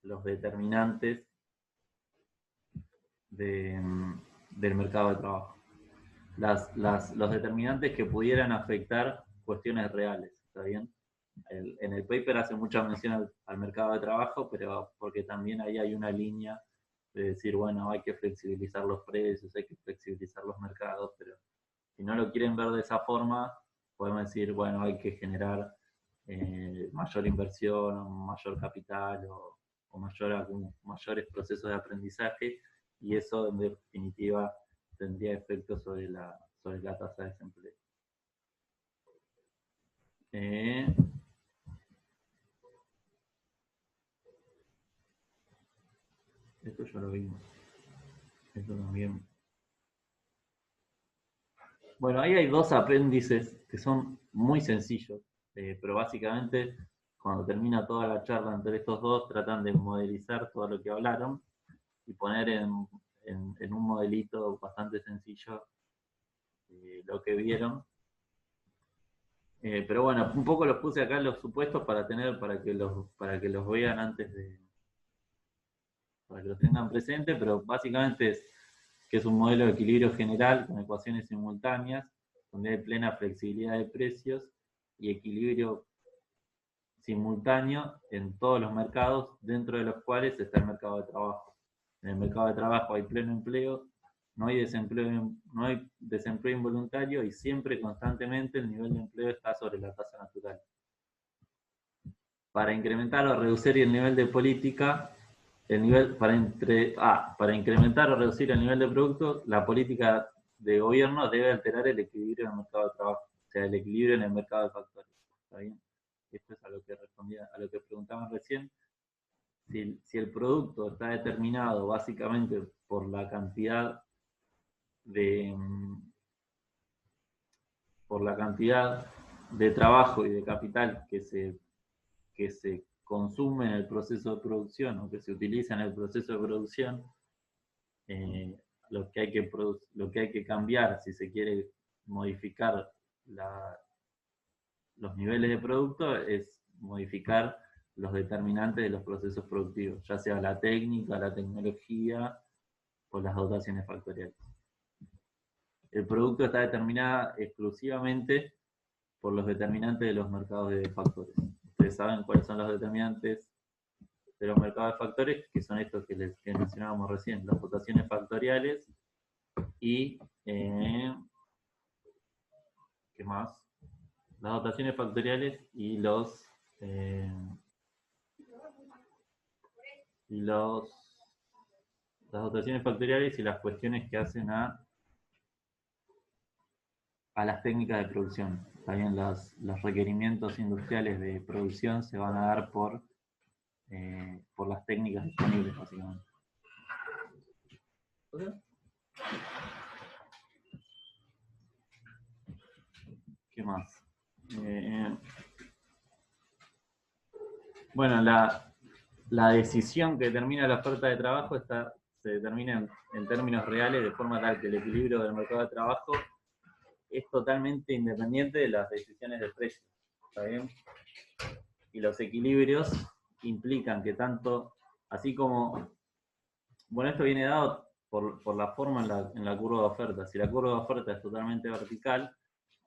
los determinantes del mercado de trabajo. Los determinantes que pudieran afectar cuestiones reales, ¿está bien? En el paper hace mucha mención al mercado de trabajo, pero porque también ahí hay una línea de decir, bueno, hay que flexibilizar los precios, hay que flexibilizar los mercados, pero si no lo quieren ver de esa forma, podemos decir, bueno, hay que generar mayor inversión, mayor capital o mayores procesos de aprendizaje, y eso en definitiva tendría efectos sobre la tasa de desempleo. Esto ya lo vimos. Esto también. Bueno, ahí hay dos apéndices que son muy sencillos, pero básicamente cuando termina toda la charla entre estos dos tratan de modelizar todo lo que hablaron y poner en un modelito bastante sencillo lo que vieron. Pero bueno, un poco los puse acá los supuestos para que los vean antes para que los tengan presente, pero básicamente es que es un modelo de equilibrio general con ecuaciones simultáneas, donde hay plena flexibilidad de precios y equilibrio simultáneo en todos los mercados, dentro de los cuales está el mercado de trabajo. En el mercado de trabajo hay pleno empleo, no hay desempleo involuntario y siempre constantemente el nivel de empleo está sobre la tasa natural. Para incrementar o reducir el nivel de política, para incrementar o reducir el nivel de producto, la política de gobierno debe alterar el equilibrio en el mercado de trabajo, o sea, el equilibrio en el mercado de factores. ¿Está bien? Esto es a lo que respondía, a lo que preguntaban recién. Si el producto está determinado básicamente por la cantidad de trabajo y de capital que se consume en el proceso de producción o que se utiliza en el proceso de producción, lo que hay que cambiar si se quiere modificar los niveles de producto es modificar los determinantes de los procesos productivos, ya sea la técnica, la tecnología o las dotaciones factoriales. El producto está determinado exclusivamente por los determinantes de los mercados de factores. Ustedes saben cuáles son los determinantes de los mercados de factores, que son estos que mencionábamos recién, las dotaciones factoriales y ¿qué más? Las dotaciones factoriales y las dotaciones factoriales y las cuestiones que hacen a las técnicas de producción. También los requerimientos industriales de producción se van a dar por las técnicas disponibles, básicamente. ¿Qué más? Bueno, la decisión que determina la oferta de trabajo se determina en términos reales de forma tal que el equilibrio del mercado de trabajo es totalmente independiente de las decisiones de precio. ¿Está bien? Y los equilibrios implican que tanto, así como, bueno, esto viene dado por la forma en la curva de oferta. Si la curva de oferta es totalmente vertical,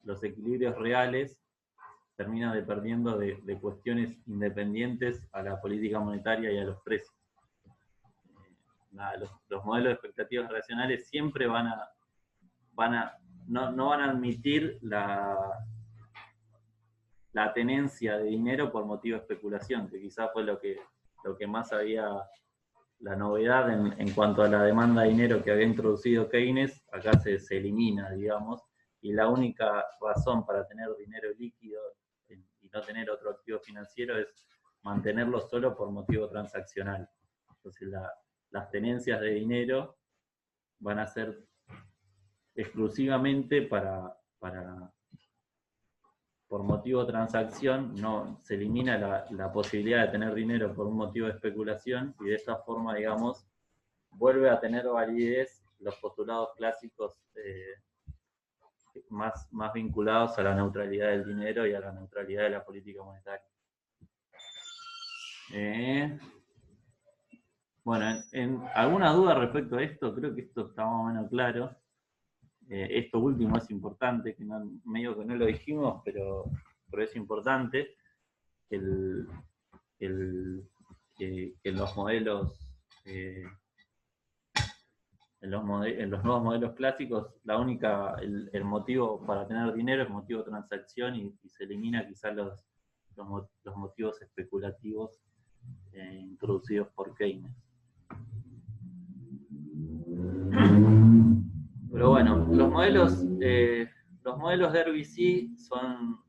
los equilibrios reales termina dependiendo de cuestiones independientes a la política monetaria y a los precios. Los modelos de expectativas racionales siempre no van a admitir la tenencia de dinero por motivo de especulación, que quizás fue lo que más había, la novedad en cuanto a la demanda de dinero que había introducido Keynes, acá se elimina, digamos, y la única razón para tener dinero líquido y no tener otro activo financiero es mantenerlo solo por motivo transaccional. Entonces las tenencias de dinero van a ser exclusivamente por motivo de transacción, no se elimina la posibilidad de tener dinero por un motivo de especulación, y de esta forma, digamos, vuelve a tener validez los postulados clásicos más vinculados a la neutralidad del dinero y a la neutralidad de la política monetaria. Bueno, ¿alguna duda respecto a esto? Creo que esto está más o menos claro. Esto último es importante, que medio que no lo dijimos, pero es importante, que los modelos, en los nuevos modelos clásicos, el motivo para tener dinero es motivo de transacción, y se elimina quizás los motivos especulativos introducidos por Keynes. Pero bueno, los modelos de RBC son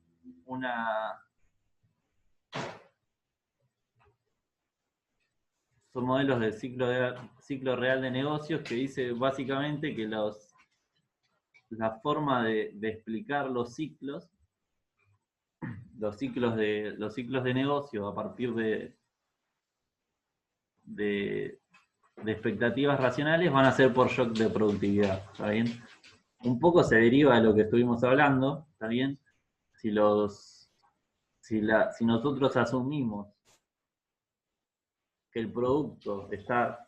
modelos de ciclo real de negocios, que dice básicamente que la forma de explicar los ciclos de negocio a partir de expectativas racionales van a ser por shock de productividad, ¿está bien? Un poco se deriva de lo que estuvimos hablando, ¿está bien? Si nosotros asumimos que el producto está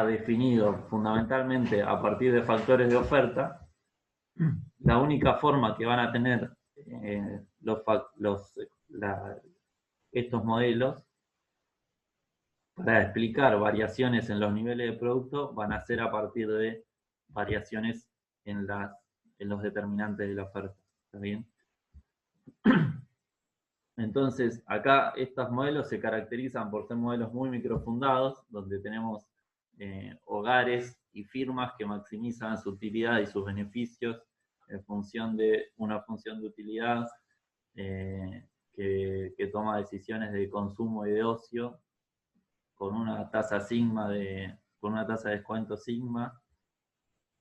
definido fundamentalmente a partir de factores de oferta, la única forma que van a tener estos modelos para explicar variaciones en los niveles de producto van a ser a partir de variaciones en los determinantes de la oferta, ¿está bien? Entonces, acá estos modelos se caracterizan por ser modelos muy microfundados, donde tenemos hogares y firmas que maximizan su utilidad y sus beneficios en función de una función de utilidad que toma decisiones de consumo y de ocio con una tasa con una tasa de descuento sigma,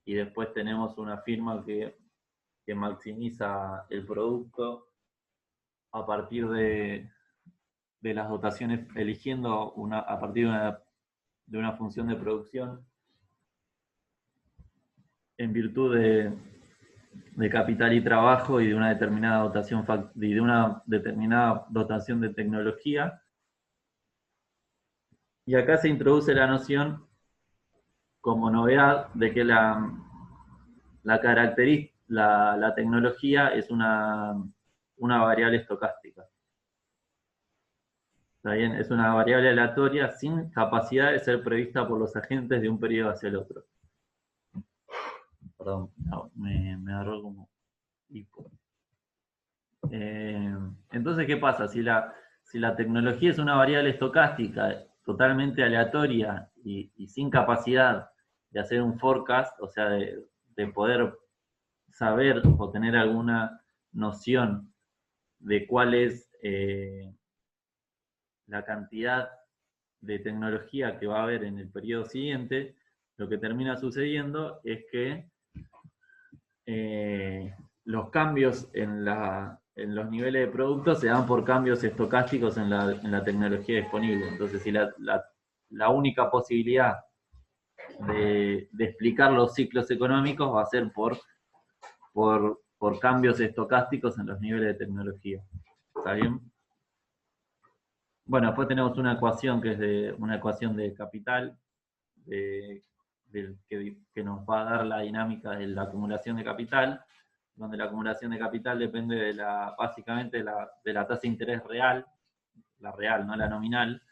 y después tenemos una firma que maximiza el producto a partir de las dotaciones, eligiendo a partir de una función de producción en virtud de capital y trabajo y de una determinada dotación de tecnología. Y acá se introduce la noción como novedad de que la tecnología es una variable estocástica. ¿Está bien? Es una variable aleatoria sin capacidad de ser prevista por los agentes de un periodo hacia el otro. Perdón, no, me agarró como hipo. Entonces, ¿qué pasa? Si la tecnología es una variable estocástica totalmente aleatoria y sin capacidad de hacer un forecast, o sea, de poder saber o tener alguna noción de cuál es la cantidad de tecnología que va a haber en el periodo siguiente, lo que termina sucediendo es que los cambios en los niveles de productos se dan por cambios estocásticos en la tecnología disponible. Entonces, si la única posibilidad de explicar los ciclos económicos va a ser por cambios estocásticos en los niveles de tecnología. ¿Está bien? Bueno, después tenemos una ecuación que es una ecuación de capital, que nos va a dar la dinámica de la acumulación de capital, donde la acumulación de capital depende básicamente de la tasa de interés real, la real, no la nominal,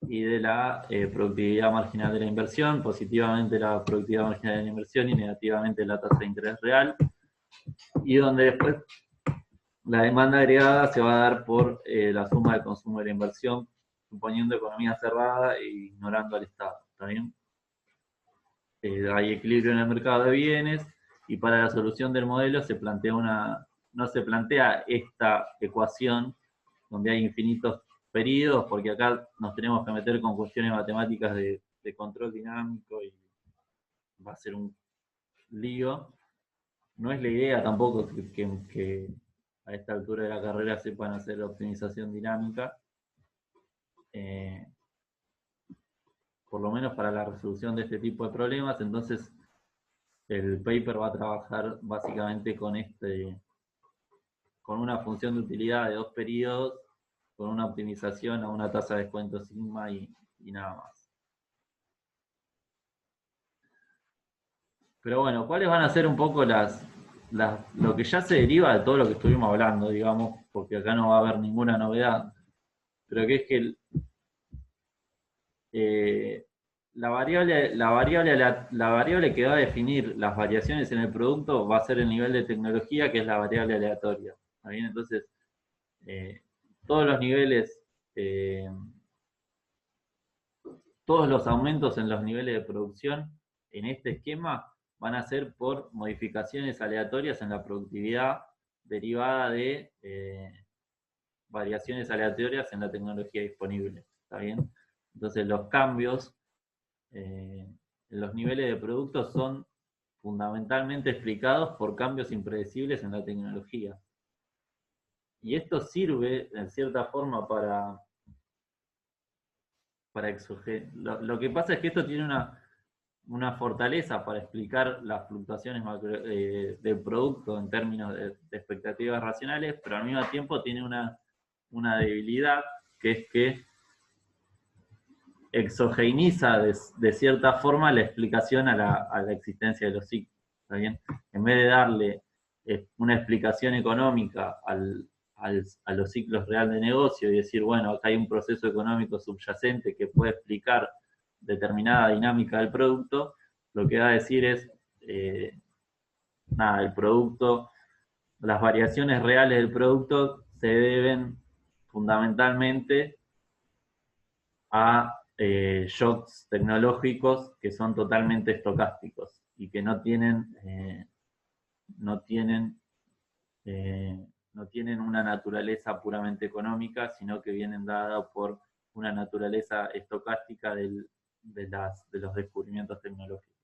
y de la productividad marginal de la inversión, positivamente la productividad marginal de la inversión y negativamente la tasa de interés real, y donde después la demanda agregada se va a dar por la suma del consumo de la inversión, suponiendo economía cerrada e ignorando al Estado. ¿Está bien? Hay equilibrio en el mercado de bienes, y para la solución del modelo no se plantea esta ecuación donde hay infinitos periodos, porque acá nos tenemos que meter con cuestiones matemáticas de control dinámico y va a ser un lío. No es la idea tampoco que a esta altura de la carrera sepan hacer optimización dinámica, por lo menos para la resolución de este tipo de problemas. Entonces el paper va a trabajar básicamente con una función de utilidad de 2 periodos, con una optimización a una tasa de descuento sigma y nada más. Pero bueno, ¿cuáles van a ser un poco lo que ya se deriva de todo lo que estuvimos hablando, digamos, porque acá no va a haber ninguna novedad, pero que es que la variable que va a definir las variaciones en el producto va a ser el nivel de tecnología, que es la variable aleatoria. ¿Está bien? Entonces, todos los niveles, todos los aumentos en los niveles de producción en este esquema van a ser por modificaciones aleatorias en la productividad derivada de variaciones aleatorias en la tecnología disponible. ¿Está bien? Entonces los cambios en los niveles de productos son fundamentalmente explicados por cambios impredecibles en la tecnología. Y esto sirve, en cierta forma, para lo que pasa es que esto tiene una fortaleza para explicar las fluctuaciones del producto en términos de expectativas racionales, pero al mismo tiempo tiene una debilidad, que es que exogeiniza de cierta forma la explicación a la existencia de los ciclos. ¿Está bien? En vez de darle una explicación económica a los ciclos reales de negocio y decir, bueno, acá hay un proceso económico subyacente que puede explicar determinada dinámica del producto, lo que va a decir es, el producto, las variaciones reales del producto se deben fundamentalmente a shocks tecnológicos que son totalmente estocásticos y que no tienen una naturaleza puramente económica, sino que vienen dadas por una naturaleza estocástica de los descubrimientos tecnológicos.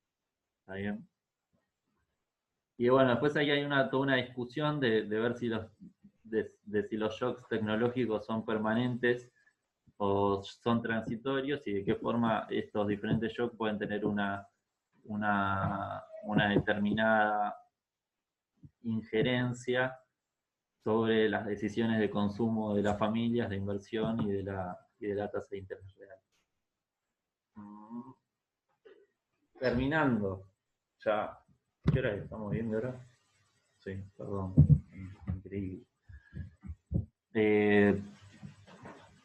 ¿Está bien? Y bueno, después ahí hay toda una discusión de ver si los shocks tecnológicos son permanentes o son transitorios, y de qué forma estos diferentes shocks pueden tener una determinada injerencia sobre las decisiones de consumo de las familias, de inversión y de la tasa de interés real. Terminando, ya, ¿qué hora estamos viendo ahora? Sí, perdón, increíble.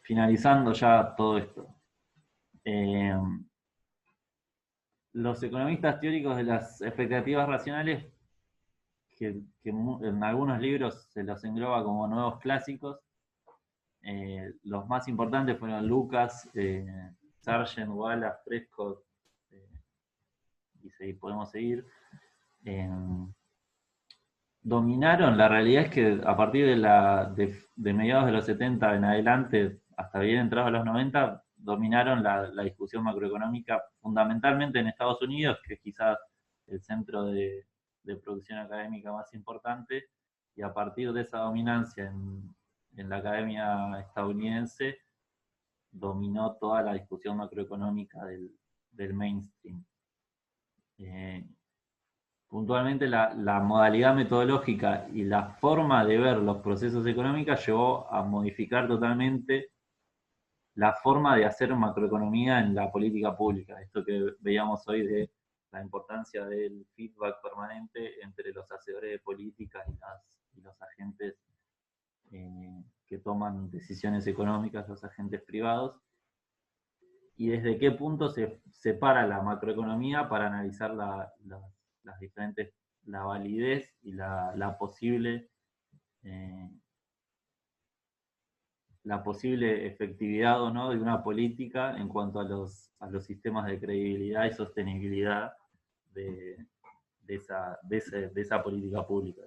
Finalizando ya todo esto. Los economistas teóricos de las expectativas racionales, que en algunos libros se los engloba como nuevos clásicos, los más importantes fueron Lucas, Sargent, Wallace, Prescott, y podemos seguir. Dominaron, la realidad es que a partir de mediados de los 70 en adelante, hasta bien entrados a los 90, dominaron la discusión macroeconómica, fundamentalmente en Estados Unidos, que es quizás el centro de producción académica más importante, y a partir de esa dominancia en la academia estadounidense, dominó toda la discusión macroeconómica del mainstream. Puntualmente la modalidad metodológica y la forma de ver los procesos económicos llevó a modificar totalmente la forma de hacer macroeconomía en la política pública. Esto que veíamos hoy de la importancia del feedback permanente entre los hacedores de políticas y los agentes que toman decisiones económicas, los agentes privados, y desde qué punto se separa la macroeconomía para analizar las diferentes, la validez y la posible efectividad o no de una política en cuanto a los sistemas de credibilidad y sostenibilidad de esa política pública.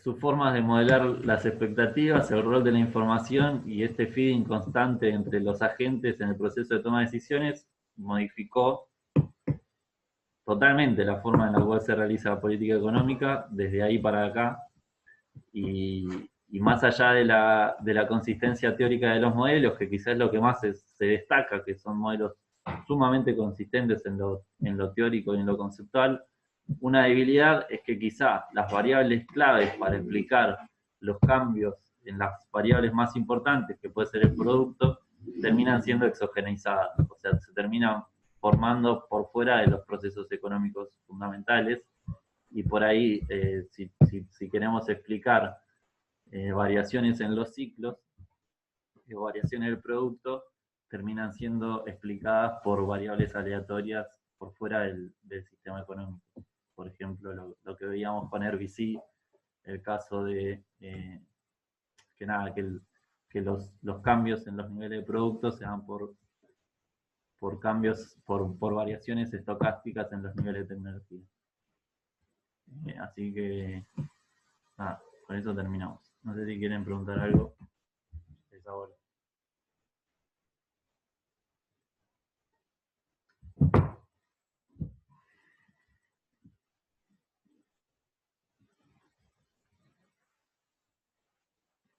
Sus formas de modelar las expectativas, el rol de la información y este feeding constante entre los agentes en el proceso de toma de decisiones modificó totalmente la forma en la cual se realiza la política económica desde ahí para acá, y más allá de la consistencia teórica de los modelos, que quizás es lo que más se destaca, que son modelos sumamente consistentes en lo teórico y en lo conceptual. Una debilidad es que quizá las variables claves para explicar los cambios en las variables más importantes, que puede ser el producto, terminan siendo exogenizadas, o sea, se terminan formando por fuera de los procesos económicos fundamentales, y por ahí, si queremos explicar variaciones en los ciclos, o variaciones del producto, terminan siendo explicadas por variables aleatorias por fuera del sistema económico. Por ejemplo, lo que veíamos con RBC, el caso de que los cambios en los niveles de productos se dan por cambios, por variaciones estocásticas en los niveles de tecnología. Así que, nada, con eso terminamos. No sé si quieren preguntar algo. Es ahora.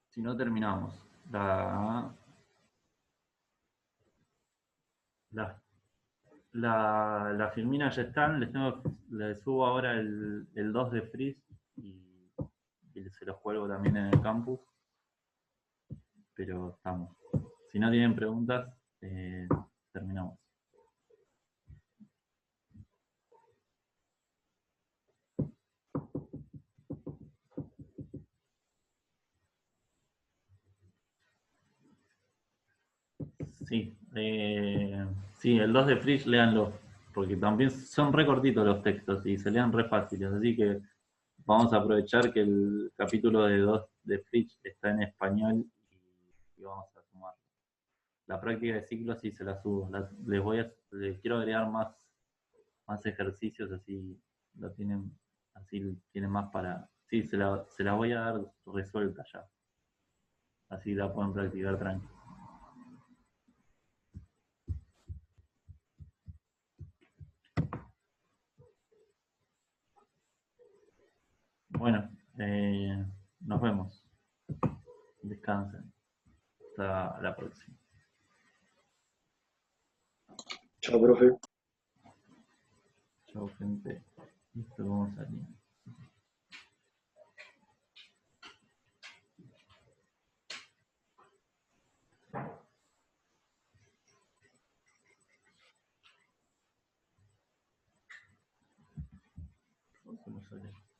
Si no, terminamos. La filmina ya están, les subo ahora el 2 de Freeze y se los cuelgo también en el campus. Pero estamos. Si no tienen preguntas, terminamos. Sí, sí, el 2 de Freeze léanlo, porque también son re cortitos los textos y se leen re fáciles, así que vamos a aprovechar que el capítulo de 2 de Freeze está en español y vamos a sumar. La práctica de ciclos sí se la subo, les quiero agregar más ejercicios, así tienen más para... Sí, se la voy a dar resuelta ya, así la pueden practicar tranqui. Bueno, nos vemos. Descansen. Hasta la próxima. Chao, profe. Chao, gente. Listo, vamos a salir. Vamos a salir.